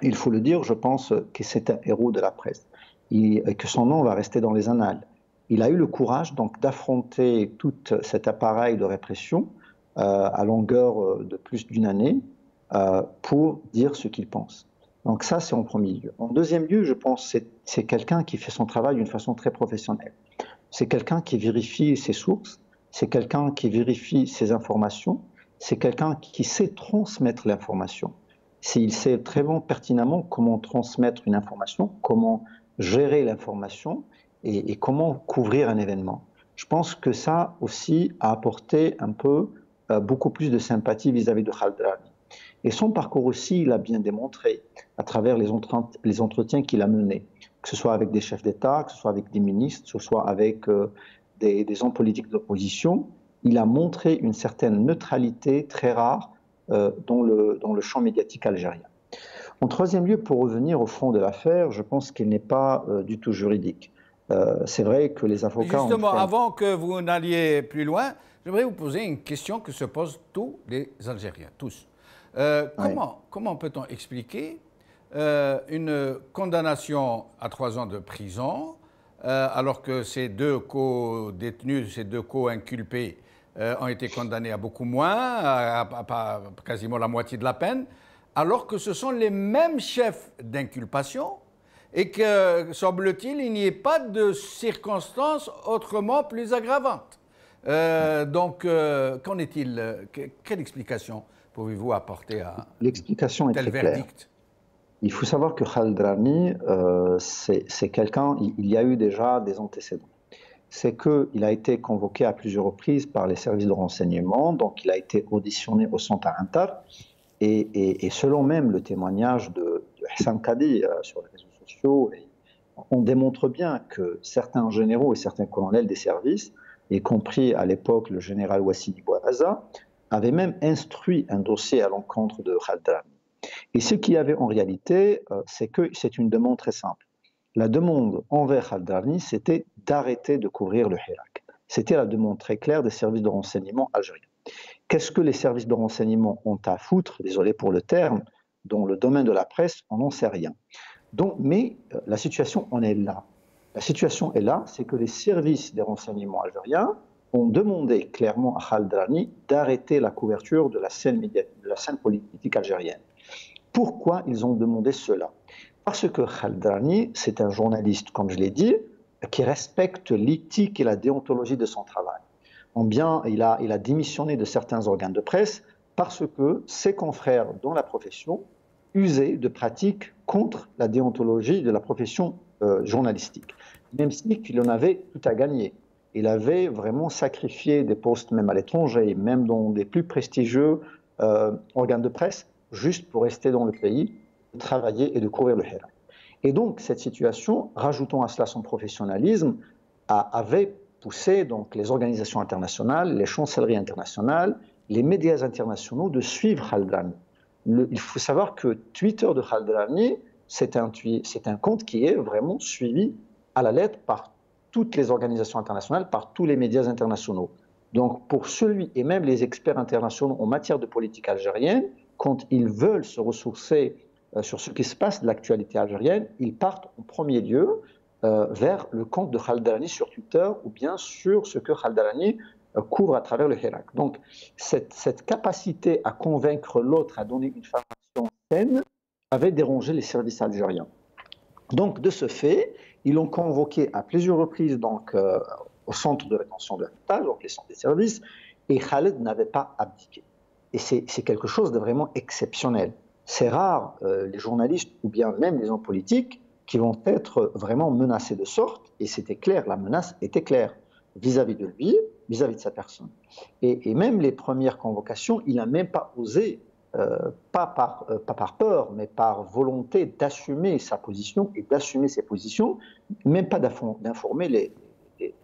Il faut le dire, je pense que c'est un héros de la presse et que son nom va rester dans les annales. Il a eu le courage donc d'affronter tout cet appareil de répression à longueur de plus d'une année pour dire ce qu'il pense. Donc ça, c'est en premier lieu. En deuxième lieu, je pense que c'est quelqu'un qui fait son travail d'une façon très professionnelle. C'est quelqu'un qui vérifie ses sources, c'est quelqu'un qui vérifie ses informations, c'est quelqu'un qui sait transmettre l'information. Il sait très bien pertinemment comment transmettre une information, comment gérer l'information et comment couvrir un événement. Je pense que ça aussi a apporté un peu beaucoup plus de sympathie vis-à-vis de Khaled Drarni. Et son parcours aussi, il a bien démontré à travers les entretiens qu'il a menés, que ce soit avec des chefs d'État, que ce soit avec des ministres, que ce soit avec des hommes politiques d'opposition. Il a montré une certaine neutralité très rare dans le champ médiatique algérien. En troisième lieu, pour revenir au fond de l'affaire, je pense qu'il n'est pas du tout juridique. C'est vrai que les avocats... Justement, avant que vous n'alliez plus loin, j'aimerais vous poser une question que se posent tous les Algériens, tous. Comment peut-on expliquer une condamnation à 3 ans de prison alors que ces deux co-détenus, ces deux co-inculpés ont été condamnés à beaucoup moins, à quasiment la moitié de la peine, alors que ce sont les mêmes chefs d'inculpation et que, semble-t-il, il n'y ait pas de circonstances autrement plus aggravantes. Donc, qu'en est-il? Quelle explication pouvez-vous apporter à l'explication est tel très verdict? Claire. Il faut savoir que Khaled Drarni, c'est quelqu'un, il y a eu déjà des antécédents. C'est qu'il a été convoqué à plusieurs reprises par les services de renseignement, donc il a été auditionné au centre Antar, et selon même le témoignage de Hassan Kadi sur les réseaux sociaux, on démontre bien que certains généraux et certains colonels des services, y compris à l'époque le général Wassidi Bouaza, avaient même instruit un dossier à l'encontre de Khaled Drarni. Et ce qu'il y avait en réalité, c'est que c'est une demande très simple. La demande envers Khaled Drarni, c'était d'arrêter de couvrir le Hirak. C'était la demande très claire des services de renseignement algériens. Qu'est-ce que les services de renseignement ont à foutre, désolé pour le terme, dans le domaine de la presse, on n'en sait rien. Donc, mais la situation en est là. La situation est là, c'est que les services des renseignements algériens ont demandé clairement à Khaled Drarni d'arrêter la couverture de la scène politique algérienne. Pourquoi ils ont demandé cela? Parce que Khaled Drarni, c'est un journaliste, comme je l'ai dit, qui respecte l'éthique et la déontologie de son travail. Il a démissionné de certains organes de presse parce que ses confrères dans la profession usaient de pratiques contre la déontologie de la profession journalistique. Même s'il en avait tout à gagner. Il avait vraiment sacrifié des postes même à l'étranger, même dans des plus prestigieux organes de presse, juste pour rester dans le pays, de travailler et de couvrir le Hirak. Et donc cette situation, rajoutant à cela son professionnalisme, avait poussé donc les organisations internationales, les chancelleries internationales, les médias internationaux de suivre Khaled Drarni. Il faut savoir que Twitter de Khaled Drarni, c'est un compte qui est vraiment suivi à la lettre par toutes les organisations internationales, par tous les médias internationaux. Donc pour celui, et même les experts internationaux en matière de politique algérienne, quand ils veulent se ressourcer sur ce qui se passe de l'actualité algérienne, ils partent en premier lieu vers le compte de Khaled Drarni sur Twitter ou bien sur ce que Khaled Drarni couvre à travers le Hirak. Donc, cette capacité à convaincre l'autre à donner une information saine avait dérangé les services algériens. Donc, de ce fait, ils l'ont convoqué à plusieurs reprises donc, au centre de rétention de la capitale, donc les centres des services, et Khaled n'avait pas abdiqué. Et c'est quelque chose de vraiment exceptionnel. C'est rare, les journalistes ou bien même les hommes politiques qui vont être vraiment menacés de sorte, et c'était clair, la menace était claire vis-à-vis de lui, vis-à-vis de sa personne. Et même les premières convocations, il n'a même pas osé, pas par peur, mais par volonté d'assumer sa position et d'assumer ses positions, même pas d'informer les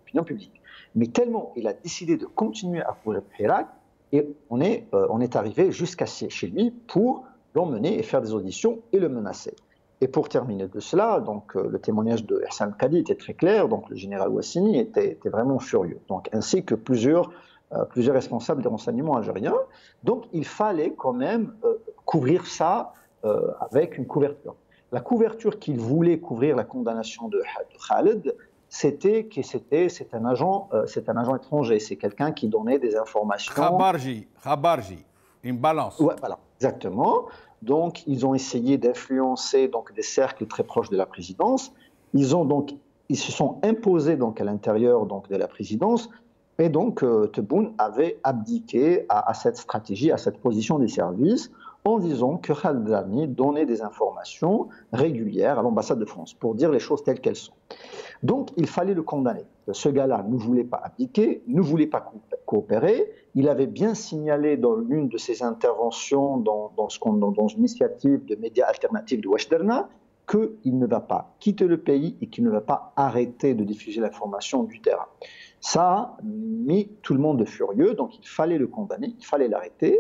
opinions publiques. Mais tellement il a décidé de continuer à couvrir le Hirak, et on est arrivé jusqu'à chez lui pour l'emmener et faire des auditions et le menacer. Et pour terminer de cela, donc, le témoignage de Hassan Kadi était très clair, donc le général Ouassini était vraiment furieux, donc, ainsi que plusieurs responsables des renseignements algériens. Donc il fallait quand même couvrir ça avec une couverture. La couverture qu'il voulait couvrir la condamnation de Khaled, c'est un agent étranger, c'est quelqu'un qui donnait des informations. Khabarji, une balance. Ouais, voilà, exactement. Donc, ils ont essayé d'influencer donc des cercles très proches de la présidence. Ils se sont imposés donc à l'intérieur donc de la présidence, et donc Tebboune avait abdiqué à cette stratégie, à cette position des services, en disant que Khaled Drarni donnait des informations régulières à l'ambassade de France pour dire les choses telles qu'elles sont. Donc, il fallait le condamner. Ce gars-là ne voulait pas abdiquer, ne voulait pas coopérer. Il avait bien signalé dans l'une de ses interventions dans une initiative de médias alternatifs de Weshderna qu'il ne va pas quitter le pays et qu'il ne va pas arrêter de diffuser l'information du terrain. Ça a mis tout le monde furieux, donc il fallait le condamner, il fallait l'arrêter.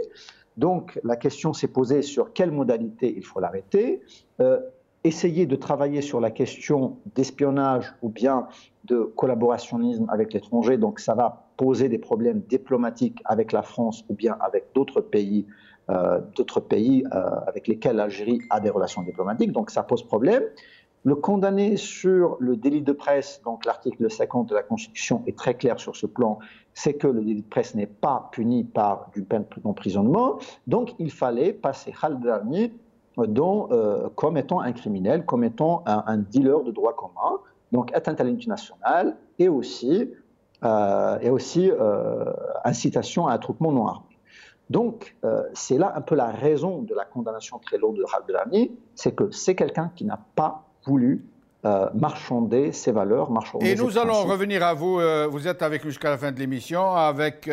Donc, la question s'est posée sur quelle modalité il faut l'arrêter. Essayer de travailler sur la question d'espionnage ou bien de collaborationnisme avec l'étranger, donc ça va poser des problèmes diplomatiques avec la France ou bien avec d'autres pays avec lesquels l'Algérie a des relations diplomatiques, donc ça pose problème. Le condamner sur le délit de presse, donc l'article 50 de la Constitution est très clair sur ce plan, c'est que le délit de presse n'est pas puni par une peine d'emprisonnement, donc il fallait passer Khaled Drarni comme étant un criminel, comme étant un dealer de droit commun, donc atteinte à l'unité nationale et aussi incitation à un attroupement non armé. Donc, c'est là un peu la raison de la condamnation très lourde de Khaled Drarni, c'est que c'est quelqu'un qui n'a pas voulu marchander ses valeurs, marchander ses principes. Et nous allons revenir à vous. Vous êtes avec nous jusqu'à la fin de l'émission, avec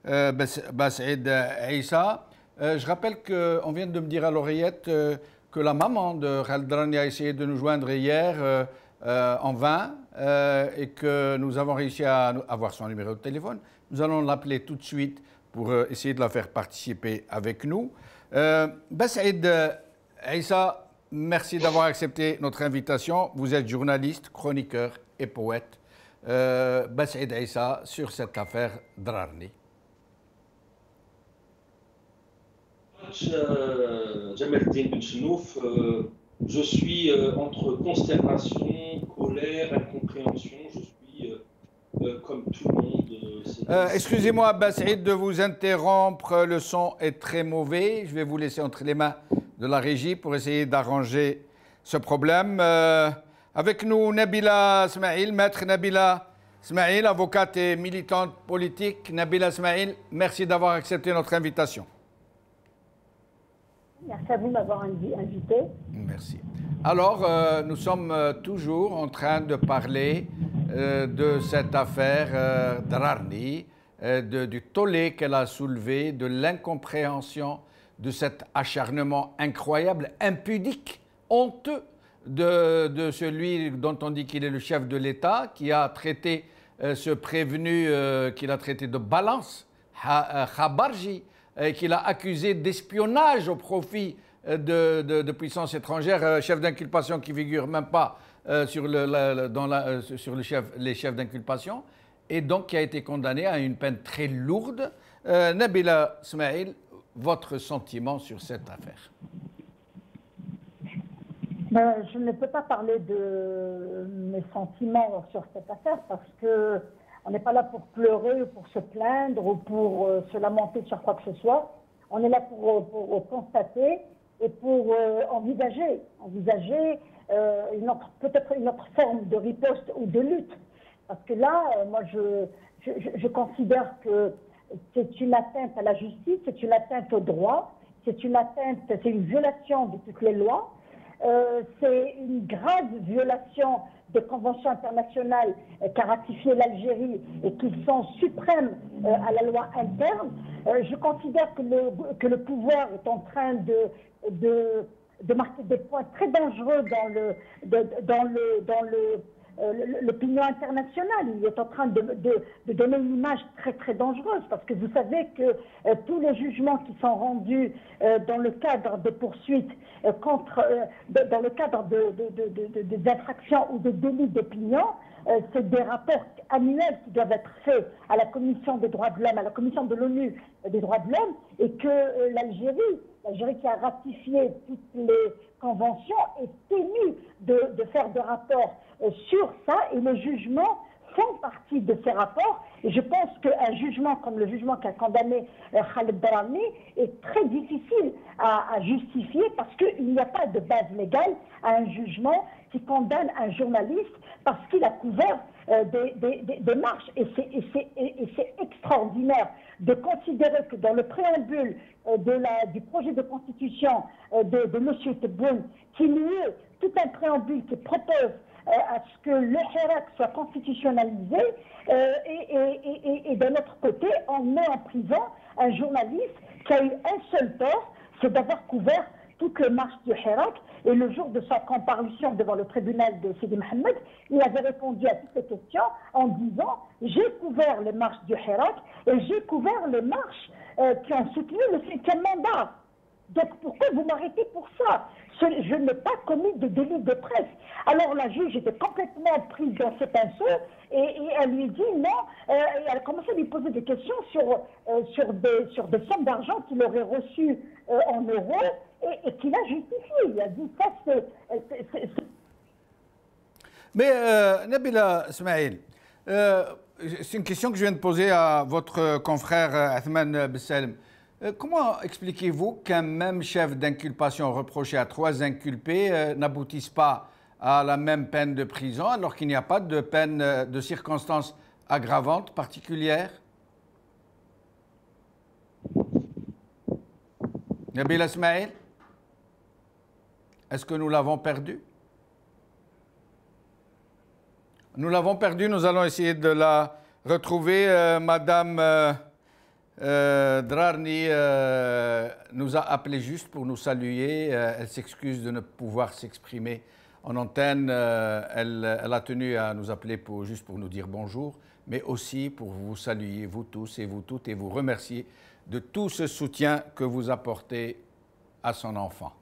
Bassaïd Issa. Je rappelle qu'on vient de me dire à l'oreillette que la maman de Khaled Drarni a essayé de nous joindre hier en vain et que nous avons réussi à avoir son numéro de téléphone. Nous allons l'appeler tout de suite pour essayer de la faire participer avec nous. Bassaïd Issa, merci d'avoir accepté notre invitation. Vous êtes journaliste, chroniqueur et poète. Bassaïd Issa, sur cette affaire Drarni. Jamaldine Ben Chenouf, je suis entre consternation, colère, incompréhension. Je suis comme tout le monde. Excusez-moi, Bassaïd, de vous interrompre. Le son est très mauvais. Je vais vous laisser entre les mains de la régie pour essayer d'arranger ce problème. Avec nous, Nabila Smaïl, maître Nabila Smaïl, avocate et militante politique. Nabila Smaïl, merci d'avoir accepté notre invitation. Merci à vous de m'avoir invité. Merci. Alors, nous sommes toujours en train de parler de cette affaire Drarni, du tollé qu'elle a soulevé, de l'incompréhension, de cet acharnement incroyable, impudique, honteux de celui dont on dit qu'il est le chef de l'État, qui a traité ce prévenu, qu'il a traité de balance, Khabarji, qu'il a accusé d'espionnage au profit de puissances étrangères, chef d'inculpation qui ne figure même pas sur les chefs d'inculpation, et donc qui a été condamné à une peine très lourde. Nabila Smaïl, votre sentiment sur cette affaire? Je ne peux pas parler de mes sentiments sur cette affaire parce que On n'est pas là pour pleurer, ou pour se plaindre ou pour se lamenter sur quoi que ce soit. On est là pour constater et pour envisager peut-être une autre forme de riposte ou de lutte. Parce que là, moi, je considère que c'est une atteinte à la justice, c'est une atteinte au droit, c'est une violation de toutes les lois, c'est une grave violation des conventions internationales qu'a ratifié l'Algérie et qui sont suprêmes à la loi interne. Je considère que le pouvoir est en train de marquer des points très dangereux dans l'opinion internationale. Il est en train de donner une image très très dangereuse, parce que vous savez que tous les jugements qui sont rendus dans le cadre des poursuites dans le cadre des infractions ou des délits d'opinion, c'est des rapports annuels qui doivent être faits à la Commission des droits de l'homme, à la Commission de l'ONU des droits de l'homme, et que l'Algérie qui a ratifié toutes les conventions est tenue de faire des rapports sur ça, et les jugements font partie de ces rapports. Et je pense qu'un jugement comme le jugement qu'a condamné Khaled Darani est très difficile à justifier, parce qu'il n'y a pas de base légale à un jugement qui condamne un journaliste parce qu'il a couvert des marches. Et c'est extraordinaire de considérer que dans le préambule du projet de constitution de M. Tebboune, qu'il y ait tout un préambule qui propose à ce que le Hirak soit constitutionnalisé, et d'un autre côté, on met en prison un journaliste qui a eu un seul tort, c'est d'avoir couvert toutes les marches du Hirak. Et le jour de sa comparution devant le tribunal de Sidi Mohamed, il avait répondu à toutes les questions en disant « J'ai couvert les marches du Hirak et j'ai couvert les marches qui ont soutenu le 5e mandat. Donc pourquoi vous m'arrêtez pour ça? Je n'ai pas commis de délit de presse. » Alors la juge était complètement prise dans ses pinceaux et elle lui dit non. Et elle a commencé à lui poser des questions sur des sommes d'argent qu'il aurait reçues en euros et qu'il a justifié. Il a dit ça, c'est... Mais Nabila Smaïl, c'est une question que je viens de poser à votre confrère Athman Besselem. Comment expliquez-vous qu'un même chef d'inculpation reproché à 3 inculpés n'aboutisse pas à la même peine de prison, alors qu'il n'y a pas de peine de circonstances aggravantes particulières? Nabila Smaïl, est-ce que nous l'avons perdu? Nous l'avons perdu, nous allons essayer de la retrouver. Madame Drarni nous a appelé juste pour nous saluer. Elle s'excuse de ne pouvoir s'exprimer en antenne. Elle a tenu à nous appeler juste pour nous dire bonjour, mais aussi pour vous saluer, vous tous et vous toutes, et vous remercier de tout ce soutien que vous apportez à son enfant.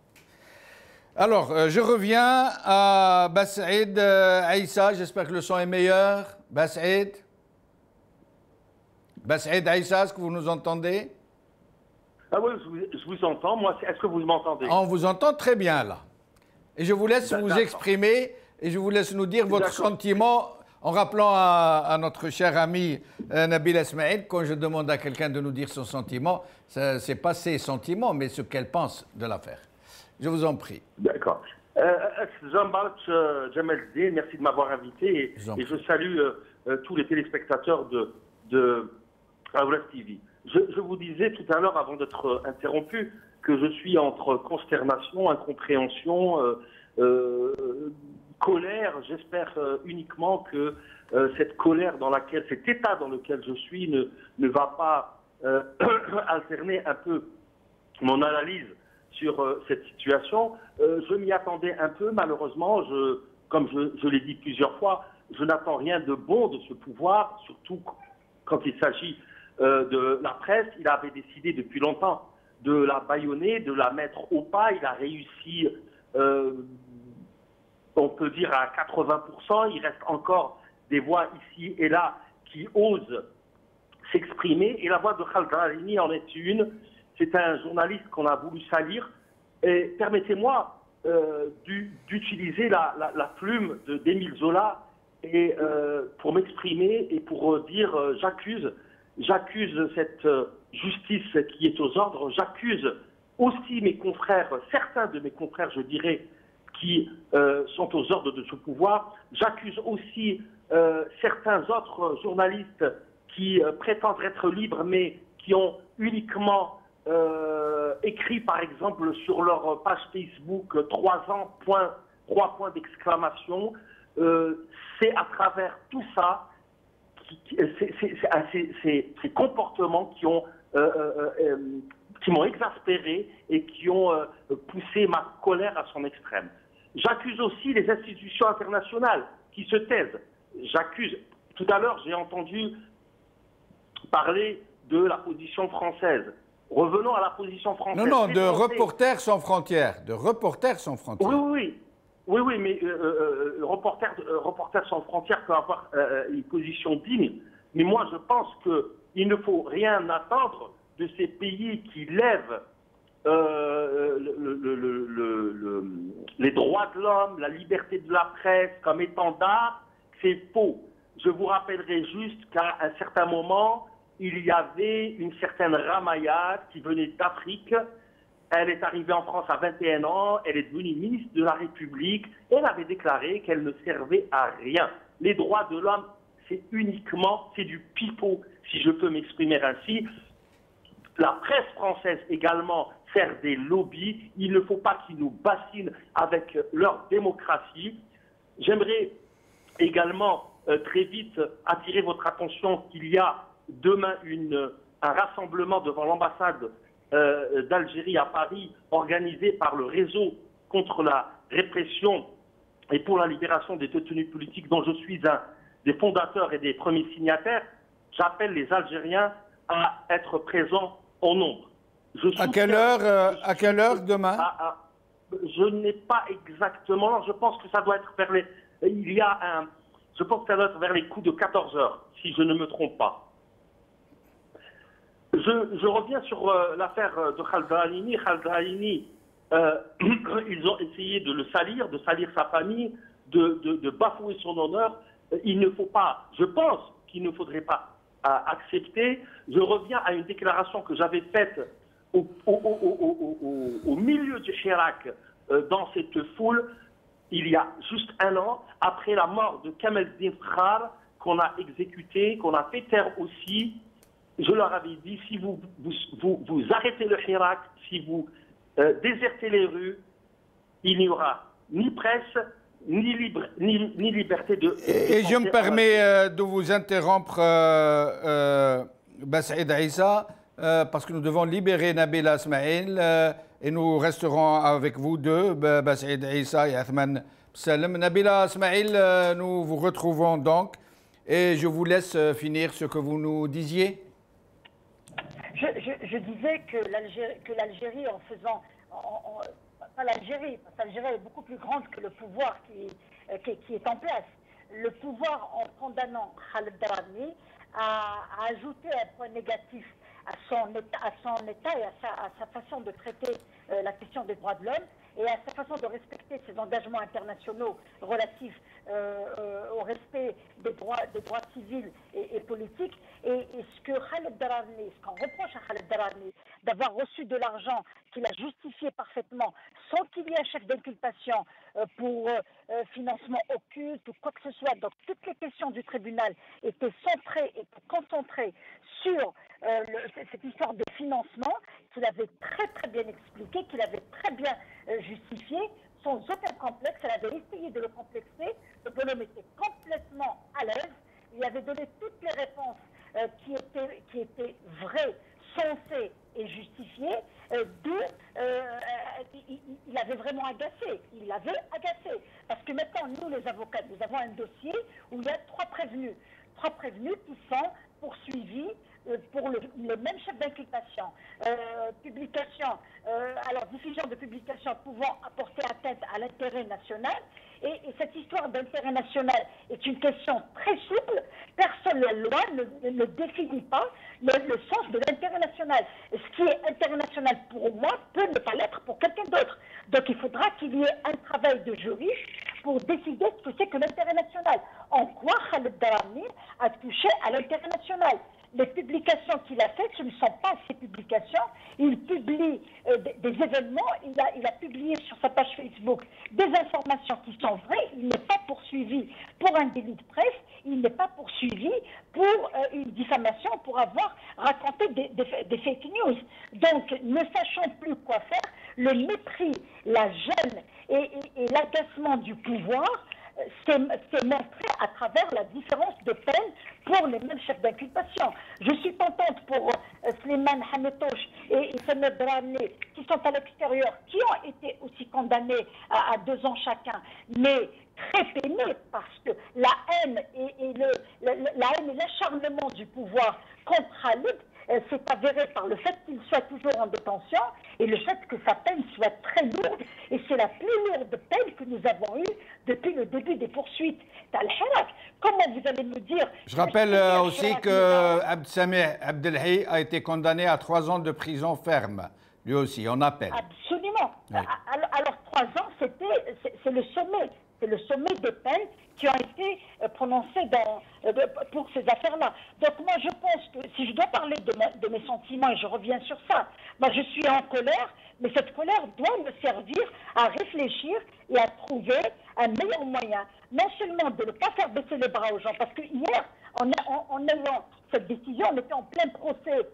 Alors, je reviens à Bassaïd Aïssa. J'espère que le son est meilleur. Bassaïd Aïssa, est-ce que vous nous entendez? Ah oui, je vous entends. Moi, est-ce que vous m'entendez? On vous entend très bien, là. Et je vous laisse vous exprimer et je vous laisse nous dire votre sentiment, en rappelant à notre cher ami Nabil Esmaïl, quand je demande à quelqu'un de nous dire son sentiment, ce n'est pas ses sentiments, mais ce qu'elle pense de l'affaire. Je vous en prie. D'accord. Jean-Bart Jamel-Zdé, merci de m'avoir invité et je salue tous les téléspectateurs de Aoulas TV. Je vous disais tout à l'heure, avant d'être interrompu, que je suis entre consternation, incompréhension, colère. J'espère uniquement que cette colère dans laquelle, cet état dans lequel je suis ne va pas alterner un peu mon analyse sur cette situation. Je m'y attendais un peu, malheureusement. Comme je l'ai dit plusieurs fois, je n'attends rien de bon de ce pouvoir, surtout quand il s'agit de la presse. Il avait décidé depuis longtemps de la bâillonner, de la mettre au pas. Il a réussi, on peut dire, à 80%. Il reste encore des voix ici et là qui osent s'exprimer. Et la voix de Khaled Darani en est une. C'est un journaliste qu'on a voulu salir. Et permettez-moi d'utiliser la plume d'Émile Zola et pour m'exprimer et pour dire j'accuse cette justice qui est aux ordres, j'accuse aussi mes confrères, certains de mes confrères, je dirais, qui sont aux ordres de ce pouvoir. J'accuse aussi certains autres journalistes qui prétendent être libres, mais qui ont uniquement écrit, par exemple, sur leur page Facebook 3 ans, 3 points d'exclamation. C'est à travers tout ça, ces comportements qui m'ont exaspéré et qui ont poussé ma colère à son extrême. J'accuse aussi les institutions internationales qui se taisent. J'accuse. Tout à l'heure, j'ai entendu parler de la position française. Revenons à la position française. Non, de Reporters sans frontières. De Reporters sans frontières. Oui, mais Reporters sans frontières peut avoir une position digne. Mais moi, je pense qu'il ne faut rien attendre de ces pays qui lèvent les droits de l'homme, la liberté de la presse comme étendard. C'est faux. Je vous rappellerai juste qu'à un certain moment, il y avait une certaine Ramayad qui venait d'Afrique. Elle est arrivée en France à 21 ans, elle est devenue ministre de la République. Elle avait déclaré qu'elle ne servait à rien. Les droits de l'homme, c'est du pipeau, si je peux m'exprimer ainsi. La presse française également sert des lobbies. Il ne faut pas qu'ils nous bassinent avec leur démocratie. J'aimerais également très vite attirer votre attention qu'il y a demain un rassemblement devant l'ambassade d'Algérie à Paris, organisé par le réseau contre la répression et pour la libération des détenus politiques, dont je suis un des fondateurs et des premiers signataires. J'appelle les Algériens à être présents en nombre. À quelle heure demain? Je n'ai pas exactement. Je pense que ça doit être vers les. Je pense que ça doit être vers les coups de 14 heures, si je ne me trompe pas. Je reviens sur l'affaire de Khaled Drahini. Khaled Drahini, ils ont essayé de le salir, de salir sa famille, de bafouer son honneur. Il ne faut pas, je pense qu'il ne faudrait pas accepter. Je reviens à une déclaration que j'avais faite au milieu du Hirak, dans cette foule, il y a juste un an, après la mort de Kamel Din Khar, qu'on a exécuté, qu'on a fait taire aussi. Je leur avais dit, si vous arrêtez le Hirak, si vous désertez les rues, il n'y aura ni presse, ni liberté de... Et je me permets de vous interrompre, Bassaïd Issa, parce que nous devons libérer Nabila Smaïl et nous resterons avec vous deux, Bassaïd Issa et Athman Salem. Nabila Smaïl, nous vous retrouvons donc et je vous laisse finir ce que vous nous disiez. Je disais que l'Algérie, en faisant... pas l'Algérie, parce que l'Algérie est beaucoup plus grande que le pouvoir qui est en place. Le pouvoir, en condamnant Khaled Drahini, a ajouté un point négatif à son état et à sa façon de traiter la question des droits de l'homme et à sa façon de respecter ses engagements internationaux relatifs au respect des droits civils et politiques. Et ce que Khaled Drahini, ce qu'on reproche à Khaled Drahini, d'avoir reçu de l'argent qu'il a justifié parfaitement sans qu'il y ait un chef d'inculpation pour financement occulte ou quoi que ce soit. Donc toutes les questions du tribunal étaient centrées et concentrées sur cette histoire de financement qu'il avait très très bien expliqué, qu'il avait très bien justifié, sans aucun complexe. Elle avait essayé de le complexer. Le bonhomme était complètement à l'aise. Il avait donné toutes les réponses qui étaient vraies, sensées et justifiées. D'où il avait vraiment agacé. Il l'avait agacé. Parce que maintenant, nous, les avocats, nous avons un dossier où il y a 3 prévenus. 3 prévenus qui sont poursuivis pour le même chef d'inculpation. Diffusion de publications pouvant apporter atteinte à l'intérêt national. Et cette histoire d'intérêt national est une question très souple. Personne, la loi ne définit pas le sens de l'intérêt national. Et ce qui est intérêt national pour moi peut ne pas l'être pour quelqu'un d'autre. Donc il faudra qu'il y ait un travail de juriste pour décider ce que c'est que l'intérêt national. En quoi Khaled Darani a touché à l'intérêt national? Les publications qu'il a faites, ce ne sont pas ses publications. Il publie des événements, il a publié sur sa page Facebook des informations qui sont vraies. Il n'est pas poursuivi pour un délit de presse, il n'est pas poursuivi pour une diffamation, pour avoir raconté des fake news. Donc, ne sachant plus quoi faire, le mépris, la gêne et l'agacement du pouvoir s'est montré à travers la différence de peine pour les mêmes chefs d'inculpation. Je suis contente pour Slimane Hametoche et Samed Drani qui sont à l'extérieur, qui ont été aussi condamnés à 2 ans chacun, mais très peinés parce que la haine et l'acharnement du pouvoir contre Khalid s'est avéré par le fait qu'il soit toujours en détention et le fait que sa peine soit très lourde. Et c'est la plus lourde peine que nous avons eue depuis le début des poursuites d'Al-Hirak. Comment vous allez me dire... Je rappelle aussi que Abdessameh Abdelhi a été condamné à 3 ans de prison ferme, lui aussi, en appel. Absolument. Oui. Alors 3 ans, c'est le sommet. C'est le sommet des peines qui ont été prononcées pour ces affaires-là. Donc moi, je pense que si je dois parler de mes sentiments, et je reviens sur ça, moi, je suis en colère, mais cette colère doit me servir à réfléchir et à trouver un meilleur moyen, non seulement de ne pas faire baisser les bras aux gens, parce que hier, en ayant cette décision, on était en plein procès.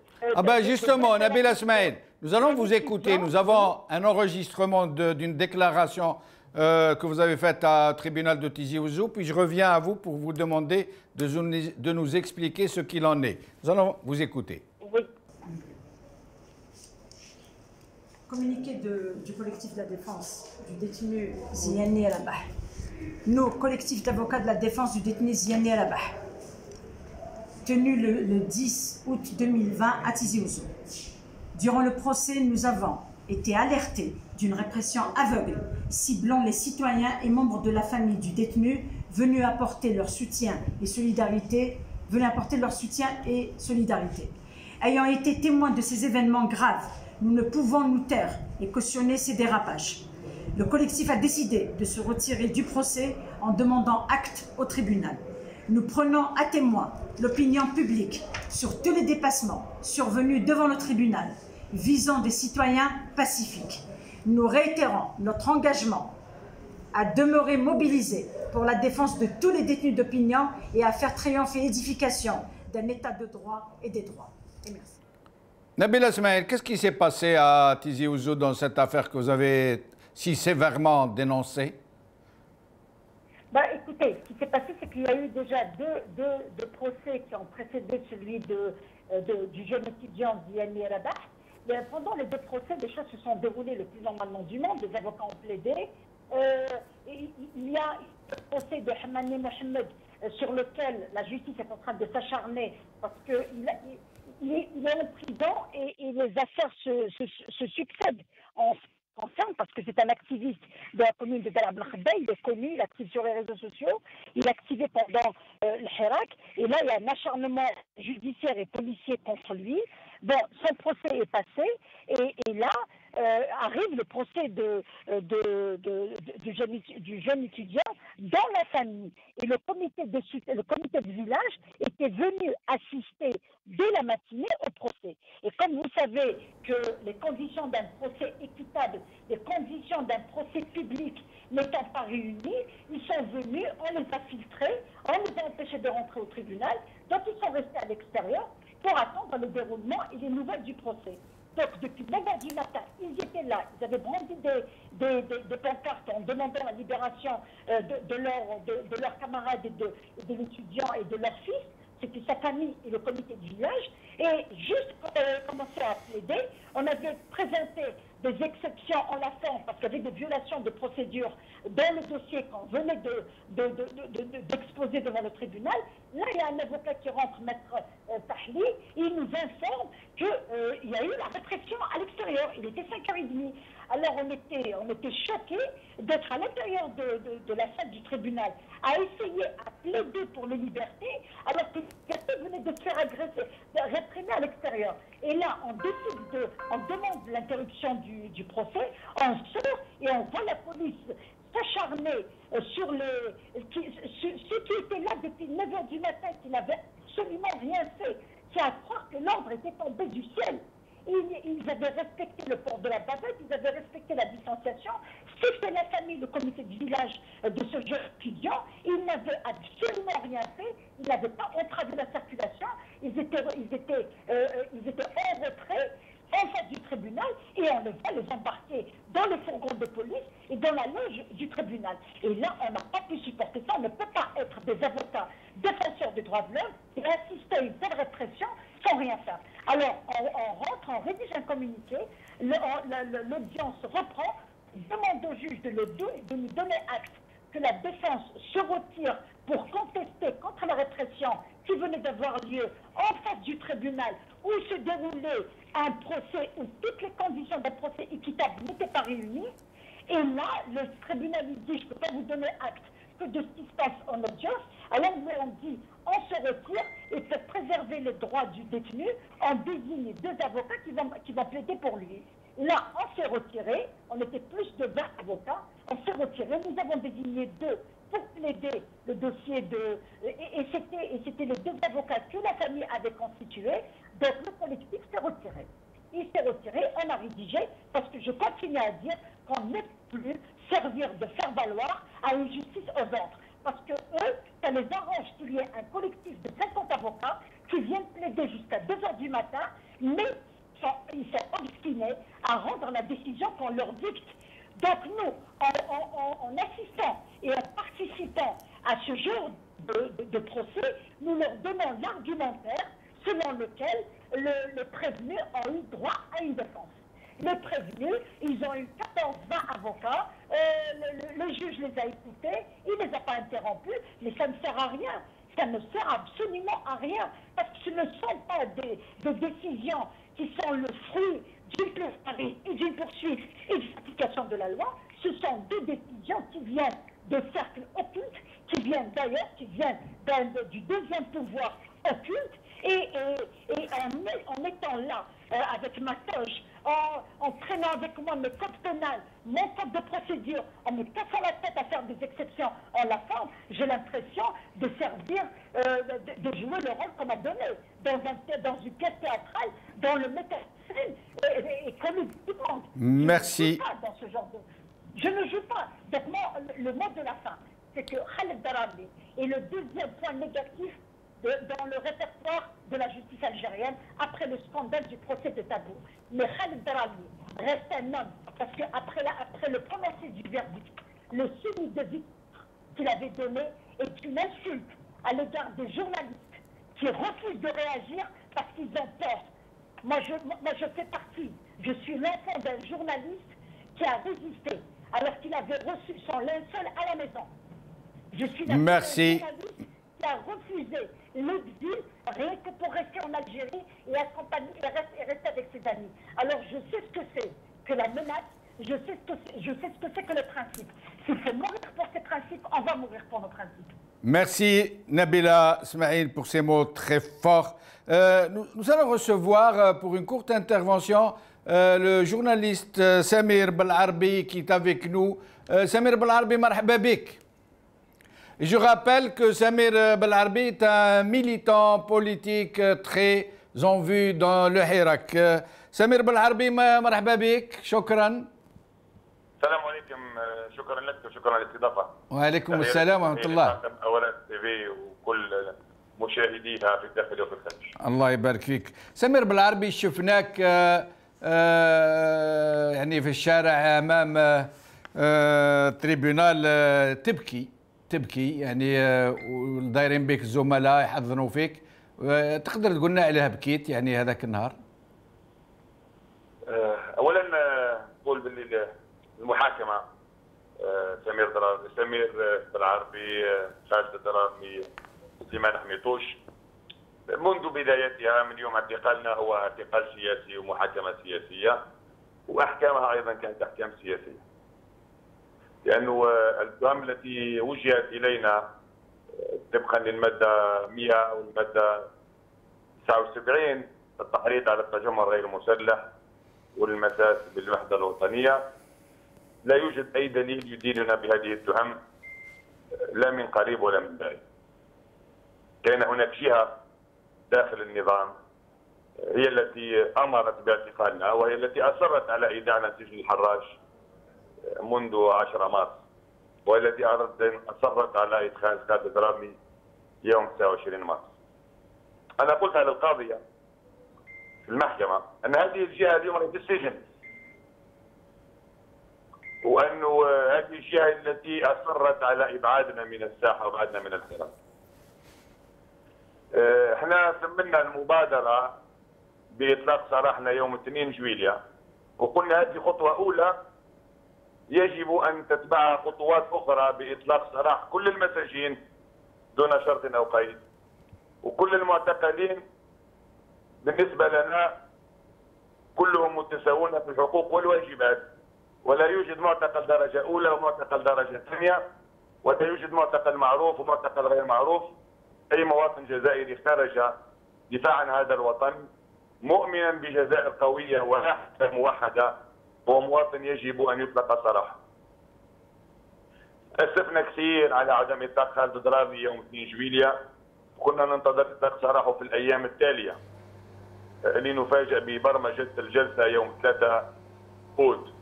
Justement, Nabil Asmaïd, nous allons vous écouter. Nous avons un enregistrement d'une déclaration que vous avez faite au tribunal de Tizi Ouzou, puis je reviens à vous pour vous demander de nous expliquer ce qu'il en est. Nous allons vous écouter. Oui. Communiqué du collectif de la défense du détenu Ziani Al-Abah. Nous, collectif d'avocats de la défense du détenu Ziani Al-Abah, tenu le 10 août 2020 à Tizi Ouzou. Durant le procès, nous avons été alertés d'une répression aveugle, ciblant les citoyens et membres de la famille du détenu venus apporter leur soutien et solidarité. Ayant été témoins de ces événements graves, nous ne pouvons nous taire et cautionner ces dérapages. Le collectif a décidé de se retirer du procès en demandant acte au tribunal. Nous prenons à témoin l'opinion publique sur tous les dépassements survenus devant le tribunal visant des citoyens pacifiques. Nous réitérons notre engagement à demeurer mobilisés pour la défense de tous les détenus d'opinion et à faire triompher l'édification d'un état de droit et des droits. Et merci. Nabil Asmaïd, qu'est-ce qui s'est passé à Tizi Ouzou dans cette affaire que vous avez si sévèrement dénoncée? Écoutez, ce qui s'est passé, c'est qu'il y a eu déjà deux procès qui ont précédé celui du jeune étudiant Ziani Al-Abah. Pendant les 2 procès, les choses se sont déroulées le plus normalement du monde. Les avocats ont plaidé. Il y a le procès de Hamani Mohamed sur lequel la justice est en train de s'acharner parce qu'il est en prison et les affaires se succèdent en concerne parce que c'est un activiste de la commune de Dar Abdelkhadda. Il est connu, il active sur les réseaux sociaux, il est activé pendant le Hirak et là il y a un acharnement judiciaire et policier contre lui. Bon, son procès est passé et là arrive le procès du jeune étudiant dans la famille. Et le comité de village était venu assister dès la matinée au procès. Et comme vous savez que les conditions d'un procès équitable, les conditions d'un procès public n'étant pas réunies, ils sont venus, on les a filtrés, on les a empêchés de rentrer au tribunal, donc ils sont restés à l'extérieur pour attendre le déroulement et les nouvelles du procès. Donc, depuis 9h du matin, ils étaient là, ils avaient brandi des pancartes en demandant la libération de leurs camarades et de l'étudiant et de leur fils. C'était sa famille et le comité du village. Et juste quand on avait commencé à plaider, on avait présenté des exceptions en la forme parce qu'il y avait des violations de procédure dans le dossier qu'on venait d'exposer devant le tribunal. Là, il y a un avocat qui rentre, Maître Tahli, et il nous informe qu'il y a eu la répression à l'extérieur. Il était 5h30. Alors on était choqués d'être à l'intérieur de la salle du tribunal, à essayer à plaider pour les libertés, alors que quelqu'un venait de se faire agresser, de réprimer à l'extérieur. Et là, on demande de l'interruption du procès, on sort et on voit la police s'acharner sur ceux qui étaient là depuis 9 h du matin, qui n'avaient absolument rien fait. C'est à croire que l'ordre était tombé du ciel. Ils avaient respecté le port de la bavette, ils avaient respecté la distanciation. C'était la famille, le comité de village de ce jeune étudiant. Ils n'avaient absolument rien fait. Ils n'avaient pas entravé la circulation. Ils étaient en retrait, en face du tribunal, et on les voit les embarquer dans les fourgons de police et dans la loge du tribunal. Et là, on n'a pas pu supporter ça. On ne peut pas être des avocats défenseurs des droits de l'homme et assister à une telle répression sans rien faire. Alors, on rentre, on rédige un communiqué, l'audience reprend, demande au juge de nous donner acte que la défense se retire pour contester contre la répression qui venait d'avoir lieu en face du tribunal où se déroulait un procès où toutes les conditions d'un procès équitable n'étaient pas réunies. Et là, le tribunal dit, je ne peux pas vous donner acte que de ce qui se passe en audience. Alors on dit, on se retire et pour préserver les droits du détenu, on désigne 2 avocats qui vont plaider pour lui. Là, on s'est retiré, on était plus de 20 avocats, on s'est retiré, nous avons désigné 2 pour plaider le dossier de... Et c'était les 2 avocats que la famille avait constitués, donc le collectif s'est retiré. Il s'est retiré, on a rédigé, parce que je continue à dire qu'on ne peut plus servir de faire valoir à une justice aux ordres. Parce que eux, ça les arrange qu'il y ait un collectif de 50 avocats qui viennent plaider jusqu'à 2 h du matin, mais ils sont obstinés à rendre la décision qu'on leur dicte. Donc nous, en assistant et en participant à ce genre de procès, nous leur donnons l'argumentaire selon lequel le prévenu a eu droit à une défense. Les prévenus, ils ont eu 14-20 avocats, le juge les a écoutés, il ne les a pas interrompus, mais ça ne sert à rien. Ça ne sert absolument à rien, parce que ce ne sont pas des décisions qui sont le fruit d'une plaidoirie et d'une poursuite et d'une application de la loi. Ce sont 2 décisions qui viennent de cercles occultes, qui viennent d'ailleurs, qui viennent du 2e pouvoir occulte, et en étant là, avec ma toge, en traînant avec moi mes codes pénals, mon code de procédure, en me cassant la tête à faire des exceptions en la forme, j'ai l'impression de servir, de jouer le rôle qu'on m'a donné dans une pièce théâtrale, dont le metteur en scène est connu de tout le monde. Merci. Je ne joue pas dans ce genre de... Je ne joue pas. Donc moi, le mot de la fin, c'est que Khaled Darani est le 2e point négatif dans le répertoire de la justice algérienne après le scandale du procès de Tabou. Mais Khaled Darani reste un homme, parce qu'après le prononcé du verdict, le signe de victoire qu'il avait donné est une insulte à l'égard des journalistes qui refusent de réagir parce qu'ils ont peur. Moi, je fais partie, je suis l'enfant d'un journaliste qui a résisté alors qu'il avait reçu son linceul à la maison. Je suis la Merci. journaliste qui a refusé l'exil rien que pour rester en Algérie et accompagner et rester avec ses amis. Alors je sais ce que c'est que la menace, je sais ce que c'est que le principe. S'il faut mourir pour ces principes, on va mourir pour nos principes. Merci Nabila Smaïl pour ces mots très forts. Nous allons recevoir pour une courte intervention le journaliste Samir Belarbi qui est avec nous. Samir Belarbi, marhaba bik. Je rappelle que Samir Belarbi est un militant politique très en vue dans le Hirak. Samir Belarbi, marhaba bik, shukran. السلام عليكم شكرا لك وشكرا على الاستضافه. وعليكم السلام ورحمه الله. اولا تي في وكل مشاهديها في الداخل وفي الخارج. الله يبارك فيك. سمير بالعربي شفناك يعني في الشارع امام تريبيونال تبكي يعني ودايرين بك الزملاء يحضنوا فيك. تقدر تقول لنا علاه بكيت يعني هذاك النهار؟ اولا نقول باللي المحاكمه سمير بالعربي خالد الدرامي سليمان حميطوش منذ بدايتها من يوم اعتقالنا هو اعتقال سياسي ومحاكمه سياسيه واحكامها ايضا كانت احكام سياسيه لانه التهم التي وجهت الينا طبقا للماده 100 او الماده 79 التحريض على التجمع غير المسلح والمساس بالوحدة الوطنية. لا يوجد أي دليل يديننا بهذه التهم لا من قريب ولا من بعيد. كان هناك جهة داخل النظام هي التي أمرت باعتقالنا، وهي التي أصرت على إيداعنا سجن الحراش منذ 10 مارس، والتي أصرت على إدخال خالد الدرارني يوم 29 مارس. أنا قلت للقاضية في المحكمة أن هذه الجهة اليوم في السجن، وأنه هذه الجهة التي أصرت على إبعادنا من الساحة وإبعادنا من الحراك. احنا ثمنا المبادرة بإطلاق سراحنا يوم 2 جويلية، وقلنا هذه خطوة أولى يجب أن تتبعها خطوات أخرى بإطلاق سراح كل المساجين دون شرط أو قيد، وكل المعتقلين بالنسبة لنا كلهم متساوون في الحقوق والواجبات، ولا يوجد معتقل درجة أولى ومعتقل درجة ثانية، ولا يوجد معتقل معروف ومعتقل غير معروف. أي مواطن جزائري خرج دفاعا عن هذا الوطن مؤمنا بجزائر قوية واحدة موحدة هو مواطن يجب أن يطلق سراحه. أسفنا كثير على عدم إطلاق خالد الدرارني يوم 2 جويلية، وكنا ننتظر إطلاق سراحه في الأيام التالية لنفاجأ ببرمجة الجلسة يوم 3 أود.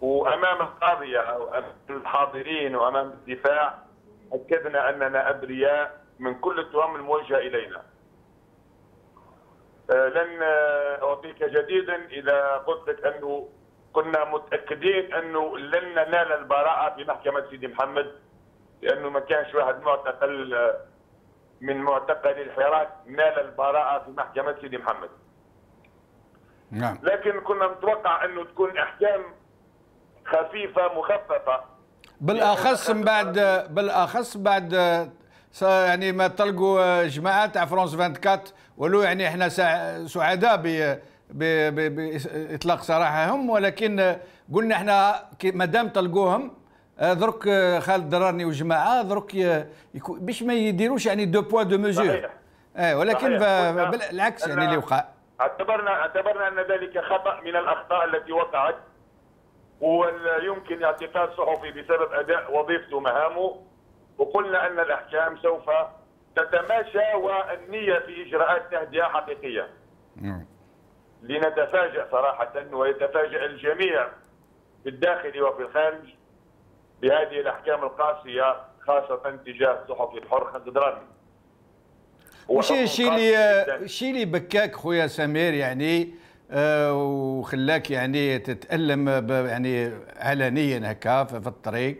وأمام القاضية وأمام الحاضرين وأمام الدفاع أكدنا أننا أبرياء من كل التهم الموجهة إلينا. لن أعطيك جديدا إذا قلت لك أنه كنا متأكدين أنه لن ننال البراءة في محكمة سيدي محمد، لأنه ما كانش واحد معتقل من معتقلي الحراك نال البراءة في محكمة سيدي محمد. نعم. لكن كنا نتوقع أنه تكون أحكام خفيفة مخففة، بالاخص بعد يعني ما طلقوا جماعه تاع فرانس 24، ولو يعني احنا سعداء باطلاق سراحهم، ولكن قلنا احنا ما دام طلقوهم درك خالد الدرارني وجماعه درك باش ما يديروش يعني دو بوا دو ميزور. ولكن بالعكس يعني اللي وقع اعتبرنا ان ذلك خطا من الاخطاء التي وقعت، ولا يمكن اعتقال صحفي بسبب اداء وظيفته ومهامه، وقلنا ان الاحكام سوف تتماشى والنيه في اجراءات تهدئه حقيقيه. لنتفاجأ صراحه ويتفاجأ الجميع في الداخل وفي الخارج بهذه الاحكام القاسيه، خاصه تجاه الصحفي الحر خالد الدرارني. وش الشيء اللي بكاك خويا سمير يعني وخلاك يعني تتألم يعني علنيا هكا في الطريق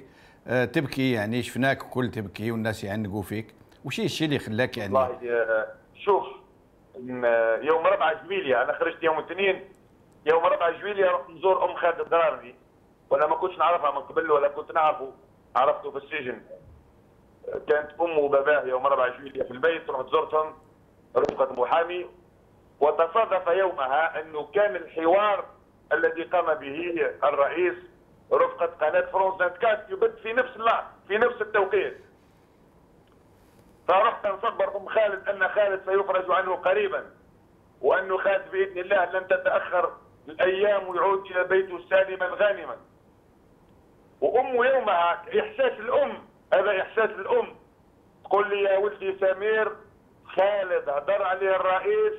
تبكي؟ يعني شفناك كل تبكي والناس يعنقوا فيك، وش الشيء اللي خلاك يعني؟ والله شوف، يوم 4 جويلية انا خرجت يوم 2، يوم 4 جويلية رحت نزور ام خالد الدرارني، وانا ما كنتش نعرفها من قبل ولا كنت نعرفه، عرفته في السجن. كانت امه وباباه يوم 4 جويلية في البيت، رحت زرتهم رفقة محامي، وتصادف يومها انه كان الحوار الذي قام به الرئيس رفقة قناة فرانس 24 يبث في نفس التوقيت. فرحت نصبر ام خالد ان خالد سيفرج عنه قريبا، وانه خالد باذن الله لن تتاخر الايام ويعود الى بيته سالما غانما. وامه يومها احساس الام، هذا احساس الام، تقول لي يا ولدي سمير خالد هدر عليه الرئيس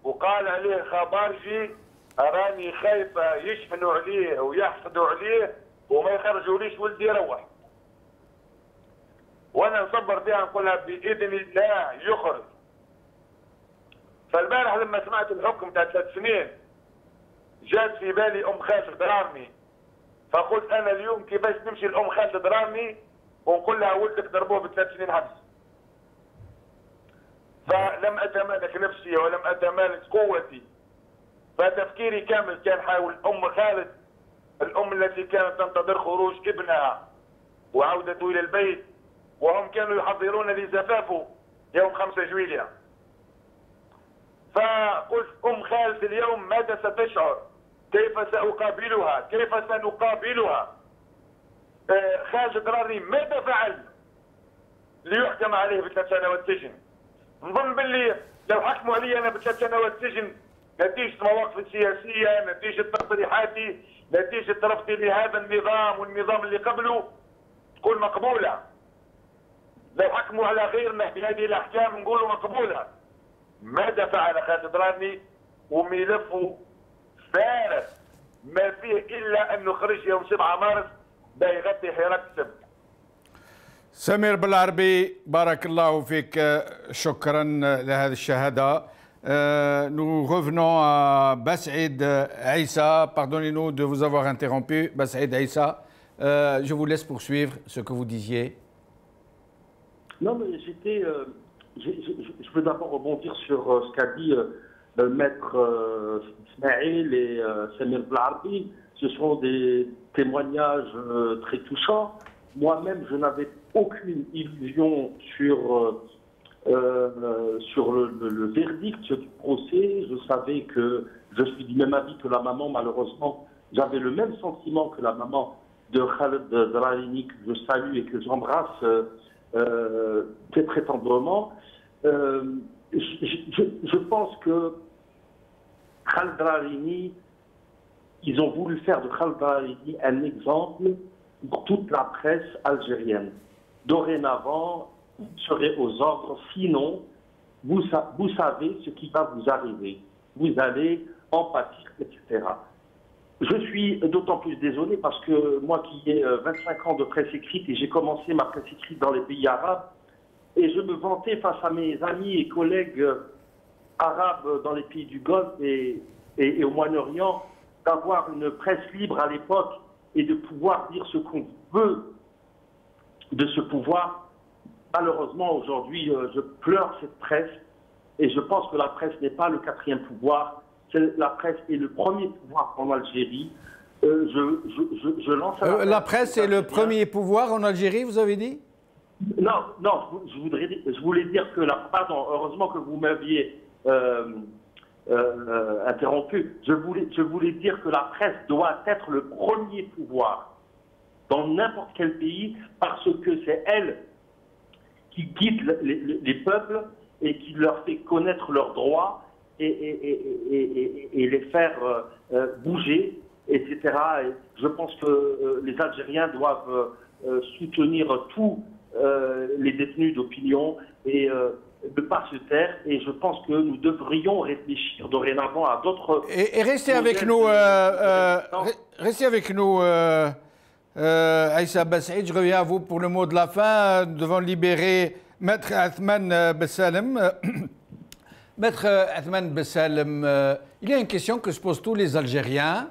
وقال عليه خبارجي، اراني خايفه يشفنوا عليه ويحسدوا عليه وما يخرجوليش ولدي يروح. وانا نصبر فيها نقولها باذن الله يخرج. فالبارح لما سمعت الحكم تاع 3 سنين جات في بالي ام خالد الدرارني، فقلت انا اليوم كيفاش نمشي لام خالد الدرارني ونقول لها ولدك ضربوه ب3 سنين حبس. فلم اتمالك نفسي ولم اتمالك قوتي، فتفكيري كامل كان حاول ام خالد، الام التي كانت تنتظر خروج ابنها وعودته الى البيت، وهم كانوا يحضرون لزفافه يوم 5 جويلية. فقلت ام خالد اليوم ماذا ستشعر؟ كيف سأقابلها؟ كيف سنقابلها؟ خالد الدرارني ماذا فعل ليحكم عليه ب3 سنوات سجن؟ نظن باللي لو حكموا علي انا ب3 سنوات سجن نتيجة مواقفي السياسية، نتيجة تصريحاتي، نتيجة رفضي لهذا النظام والنظام اللي قبله تكون مقبولة. لو حكموا على غيرنا بهذه الأحكام نقولوا مقبولة. ماذا فعل خالد راني؟ وملفه فارغ، ما فيه إلا أنه خرج يوم 7 مارس بيغطي حراك السبت. سمير بالعربي بارك الله فيك، شكرا لهذه الشهادة. Nous revenons à Bassaïd Aïssa. Pardonnez-nous de vous avoir interrompu, Bassaïd Aïssa. Je vous laisse poursuivre ce que vous disiez. Non, mais je veux d'abord rebondir sur ce qu'a dit Maître Ismaël et Samir Blarbi. Ce sont des témoignages très touchants. Moi-même, je n'avais aucune illusion sur le verdict du procès. Je savais que je suis du même avis que la maman, malheureusement. J'avais le même sentiment que la maman de Khaled Drareni, que je salue et que j'embrasse très très tendrement. Je pense que Khaled Drareni, ils ont voulu faire de Khaled Drareni un exemple pour toute la presse algérienne. Dorénavant, il serait aux ordres, sinon, vous savez ce qui va vous arriver. Vous allez en pâtir, etc. Je suis d'autant plus désolé parce que moi qui ai 25 ans de presse écrite et j'ai commencé ma presse écrite dans les pays arabes, et je me vantais face à mes amis et collègues arabes dans les pays du Golfe et au Moyen-Orient d'avoir une presse libre à l'époque et de pouvoir dire ce qu'on veut de ce pouvoir. Malheureusement, aujourd'hui, je pleure cette presse et je pense que la presse n'est pas le 4e pouvoir. La presse est le premier pouvoir en Algérie. Je lance la presse est le premier pouvoir en Algérie, vous avez dit? Non, je voulais dire que pardon, heureusement que vous m'aviez interrompu. Je voulais dire que la presse doit être le premier pouvoir dans n'importe quel pays parce que c'est elle qui guide les peuples et qui leur fait connaître leurs droits et les faire bouger, etc. Et je pense que les Algériens doivent soutenir tous les détenus d'opinion et ne pas se taire. Et je pense que nous devrions réfléchir dorénavant à d'autres... Et restez avec nous, restez avec nous, Aïssa Bassaïd. Je reviens à vous pour le mot de la fin. Nous devons libérer Maître Athman Bessalem. Maître Athman Bessalem, il y a une question que se posent tous les Algériens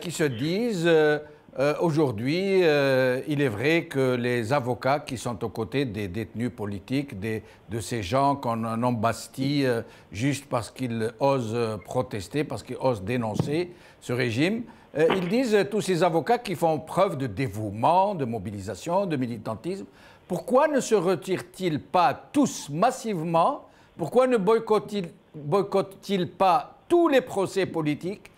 qui se disent aujourd'hui, il est vrai que les avocats qui sont aux côtés des détenus politiques, de ces gens qu'on embastille juste parce qu'ils osent protester, parce qu'ils osent dénoncer ce régime, ils disent, tous ces avocats qui font preuve de dévouement, de mobilisation, de militantisme, pourquoi ne se retirent-ils pas tous massivement? Pourquoi ne boycottent-ils pas tous les procès politiques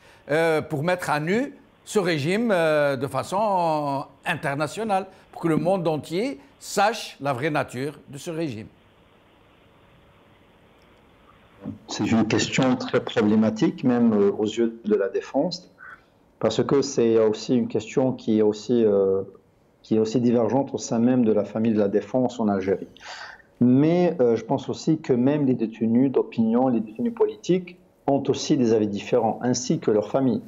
pour mettre à nu ce régime de façon internationale, pour que le monde entier sache la vraie nature de ce régime? C'est une question très problématique, même aux yeux de la défense, parce que c'est aussi une question qui est aussi divergente au sein même de la famille de la défense en Algérie. Mais je pense aussi que même les détenus d'opinion, les détenus politiques, ont aussi des avis différents, ainsi que leurs familles.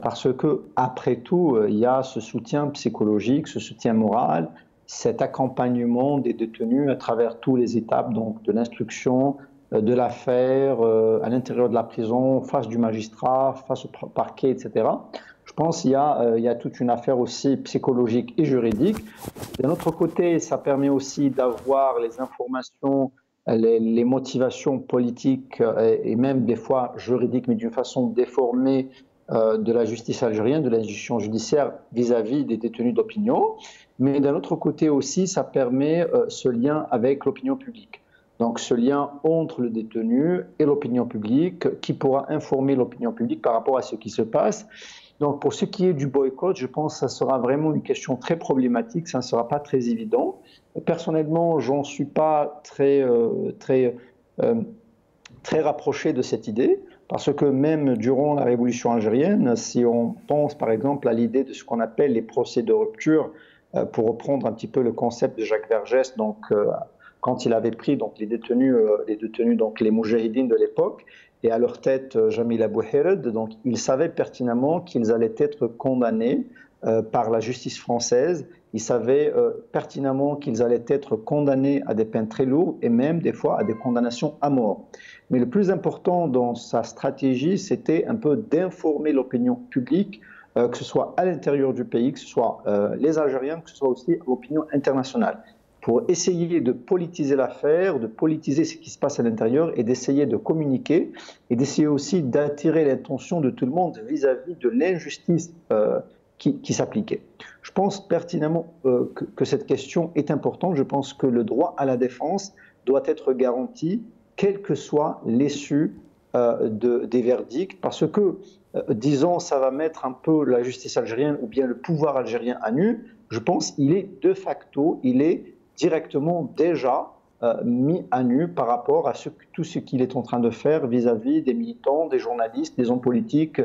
Parce que, après tout, il y a ce soutien psychologique, ce soutien moral, cet accompagnement des détenus à travers toutes les étapes, donc de l'instruction, de l'affaire, à l'intérieur de la prison, face du magistrat, face au parquet, etc. Je pense qu'il y a toute une affaire aussi psychologique et juridique. D'un autre côté, ça permet aussi d'avoir les informations, les motivations politiques et même des fois juridiques, mais d'une façon déformée de la justice algérienne, de l'institution judiciaire vis-à-vis des détenus d'opinion. Mais d'un autre côté aussi, ça permet ce lien avec l'opinion publique. Donc ce lien entre le détenu et l'opinion publique qui pourra informer l'opinion publique par rapport à ce qui se passe. Donc pour ce qui est du boycott, je pense que ça sera vraiment une question très problématique, ça ne sera pas très évident. Personnellement, j'en suis pas très rapproché de cette idée, Parce que même durant la révolution algérienne, si on pense par exemple à l'idée de ce qu'on appelle les procès de rupture, pour reprendre un petit peu le concept de Jacques Vergès, donc quand il avait pris donc les détenus donc les moujahidines de l'époque, et à leur tête Jamil Abouhired, donc ils savaient pertinemment qu'ils allaient être condamnés par la justice française. Ils savaient pertinemment qu'ils allaient être condamnés à des peines très lourdes et même des fois à des condamnations à mort. Mais le plus important dans sa stratégie, c'était un peu d'informer l'opinion publique, que ce soit à l'intérieur du pays, que ce soit les Algériens, que ce soit aussi l'opinion internationale, pour essayer de politiser l'affaire, de politiser ce qui se passe à l'intérieur et d'essayer de communiquer et d'essayer aussi d'attirer l'attention de tout le monde vis-à-vis de l'injustice qui s'appliquait. Je pense pertinemment que cette question est importante. Je pense que le droit à la défense doit être garanti, quelle que soit l'issue des verdicts, parce que, disons, ça va mettre un peu la justice algérienne ou bien le pouvoir algérien à nu. Je pense qu'il est de facto, il est directement déjà mis à nu par rapport à tout ce qu'il est en train de faire vis-à-vis des militants, des journalistes, des hommes politiques,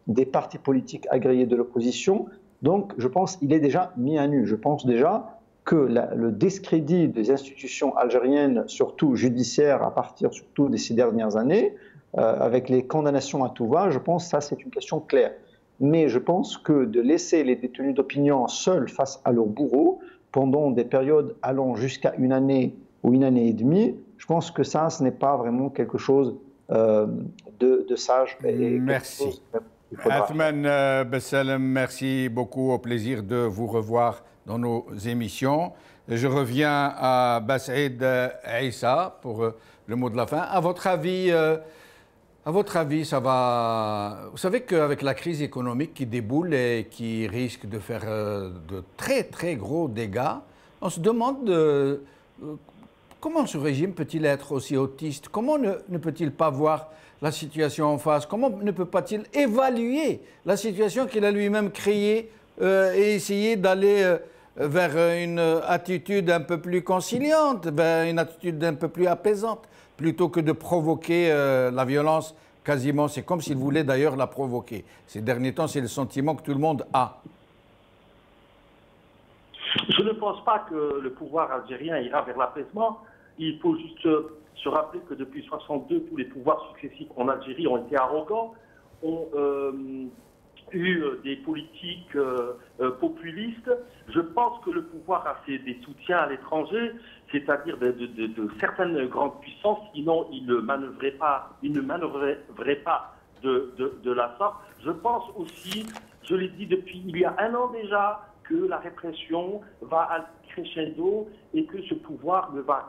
des partis politiques agréés de l'opposition. Donc, je pense qu'il est déjà mis à nu. Je pense déjà que le discrédit des institutions algériennes, surtout judiciaires, à partir surtout de ces dernières années, avec les condamnations à tout va, je pense que ça, c'est une question claire. Mais je pense que de laisser les détenus d'opinion seuls face à leurs bourreaux, pendant des périodes allant jusqu'à une année ou une année et demie, je pense que ça, ce n'est pas vraiment quelque chose de sage. Merci. Athmane Besselem, merci beaucoup. Au plaisir de vous revoir dans nos émissions. Je reviens à Bassaïd Aïssa pour le mot de la fin. À votre avis, ça va... Vous savez qu'avec la crise économique qui déboule et qui risque de faire de très très gros dégâts, on se demande comment ce régime peut-il être aussi autiste? Comment ne peut-il pas voir la situation en face? Comment ne peut pas-il évaluer la situation qu'il a lui-même créée et essayer d'aller vers une attitude un peu plus conciliante, vers une attitude un peu plus apaisante, plutôt que de provoquer la violence quasiment? C'est comme s'il voulait d'ailleurs la provoquer. Ces derniers temps, c'est le sentiment que tout le monde a. Je ne pense pas que le pouvoir algérien ira vers l'apaisement. Il faut juste se rappeler que depuis 1962, tous les pouvoirs successifs en Algérie ont été arrogants, ont eu des politiques populistes. Je pense que le pouvoir a des soutiens à l'étranger, c'est-à-dire de certaines grandes puissances, sinon il ne manœuvrerait pas de la sorte. Je pense aussi, je l'ai dit depuis il y a un an déjà, que la répression va à crescendo et que ce pouvoir ne va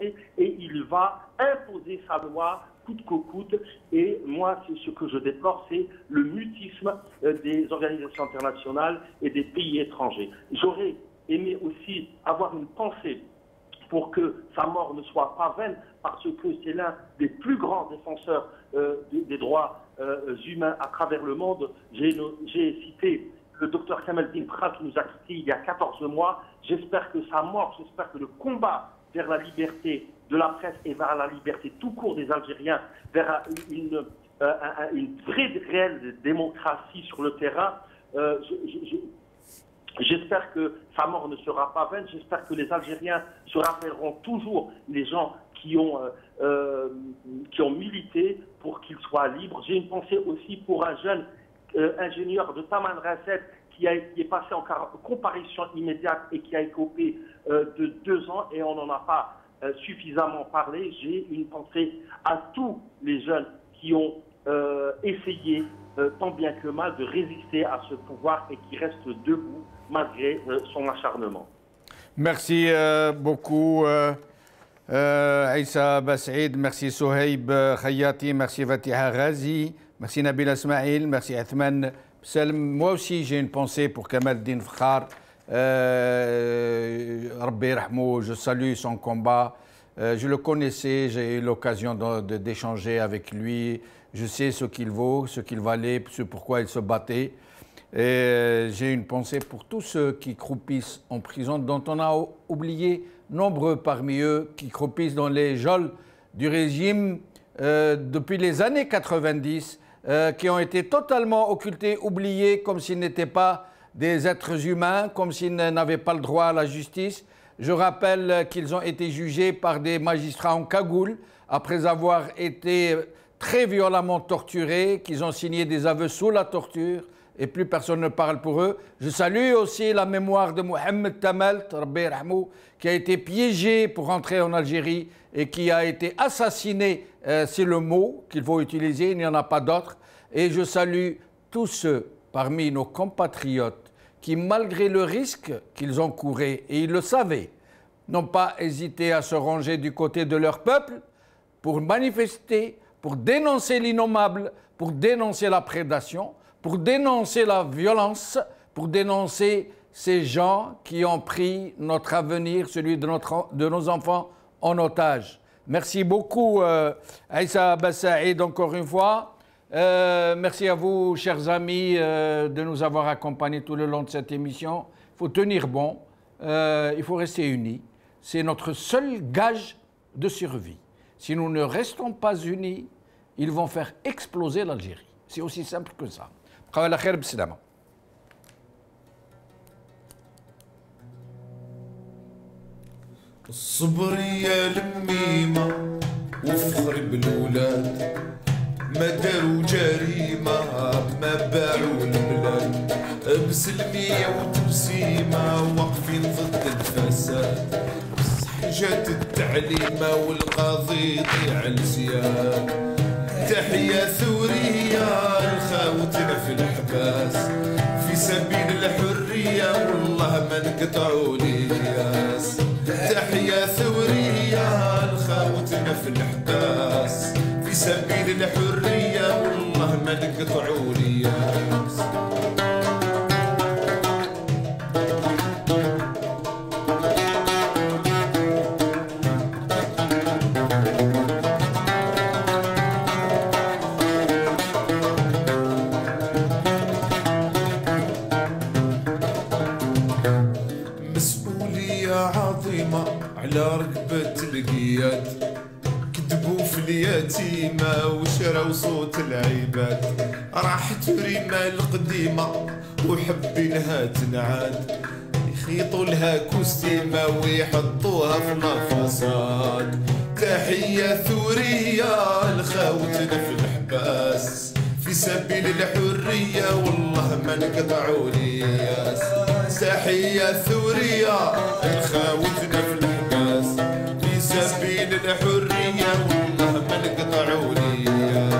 et il va imposer sa loi coûte que coûte. Et moi, ce que je déplore, c'est le mutisme des organisations internationales et des pays étrangers. J'aurais aimé aussi avoir une pensée pour que sa mort ne soit pas vaine, parce que c'est l'un des plus grands défenseurs des droits humains à travers le monde. J'ai cité le docteur Kamaldeen Frère qui nous a quittés il y a 14 mois. J'espère que sa mort, j'espère que le combat vers la liberté de la presse et vers la liberté tout court des Algériens, vers une vraie, réelle démocratie sur le terrain, j'espère que sa mort ne sera pas vaine. J'espère que les Algériens se rappelleront toujours les gens qui ont milité pour qu'ils soient libres. J'ai une pensée aussi pour un jeune ingénieur de Taman Rasset qui est passé en comparution immédiate et qui a écopé de 2 ans et on n'en a pas suffisamment parlé. J'ai une pensée à tous les jeunes qui ont essayé tant bien que mal de résister à ce pouvoir et qui restent debout malgré son acharnement. Merci beaucoup Aïssa Bassaïd, merci Souhaib Khayati, merci Fatiha Ghazi, merci Nabil Ismail, merci Athmane Besselem. Moi aussi j'ai une pensée pour Kamaldeen Frère. Rabbi Rahmou, je salue son combat. Je le connaissais, j'ai eu l'occasion d'échanger avec lui. Je sais ce qu'il vaut, ce qu'il valait, ce pourquoi il se battait. Et j'ai une pensée pour tous ceux qui croupissent en prison, dont on a oublié nombreux parmi eux qui croupissent dans les geôles du régime depuis les années 90, qui ont été totalement occultés, oubliés, comme s'ils n'étaient pas des êtres humains, comme s'ils n'avaient pas le droit à la justice. Je rappelle qu'ils ont été jugés par des magistrats en cagoule, après avoir été très violemment torturés, qu'ils ont signé des aveux sous la torture, et plus personne ne parle pour eux. Je salue aussi la mémoire de Mohamed Tamelt, Rabbi Rahmou, qui a été piégé pour rentrer en Algérie et qui a été assassiné, c'est le mot qu'il faut utiliser, il n'y en a pas d'autre. Et je salue tous ceux parmi nos compatriotes qui, malgré le risque qu'ils ont couru, et ils le savaient, n'ont pas hésité à se ranger du côté de leur peuple pour manifester, pour dénoncer l'innommable, pour dénoncer la prédation, pour dénoncer la violence, pour dénoncer ces gens qui ont pris notre avenir, celui de nos enfants, en otage. Merci beaucoup, Aïssa Bassaïd, encore une fois. Merci à vous, chers amis, de nous avoir accompagnés tout le long de cette émission. Il faut tenir bon, il faut rester unis. C'est notre seul gage de survie. Si nous ne restons pas unis, ils vont faire exploser l'Algérie. C'est aussi simple que ça. بقاو على خير بالسلامة. الصبر يا لميمة وفخر بالولاد ما داروا جريمة ما باعوا البلاد بسلمية وتبسيمة واقفين ضد الفساد جات التعليمة والقاضي ضيع الزياد تحية ثورية لخاوتنا في الحباس في سبيل الحرية والله ما نقطعوا الياس تحية ثورية لخاوتنا في الحباس في سبيل الحرية والله ما نقطعوا الياس على ركبة القياد كذبوا في اليتيمة وشراو صوت العباد راحت ريما القديمة وحبينها تنعاد يخيطوا لها كوستيمة ويحطوها في الفصاد تحية ثورية لخاوتنا في الحباس في سبيل الحرية والله ما نقطعوا الياس تحية ثورية لخاوتنا في الحباس في سبيل الحرية والله ما نقطعوا الياس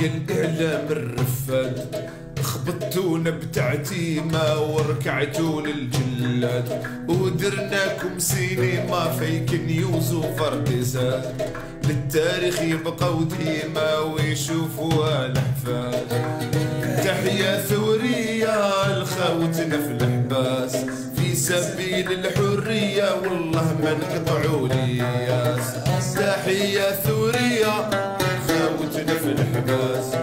يا الإعلام الرفاد خبطونا بتعتيمة وركعتوا للجلاد ودرناكم سينما فيك نيوز وفردسات للتاريخ يبقوا ديما ويشوفوها الأحفاد تحية ثورية لخاوتنا في الحباس في سبيل الحرية والله ما نقطعوا الياس تحية ثورية خاوتنا في الحباس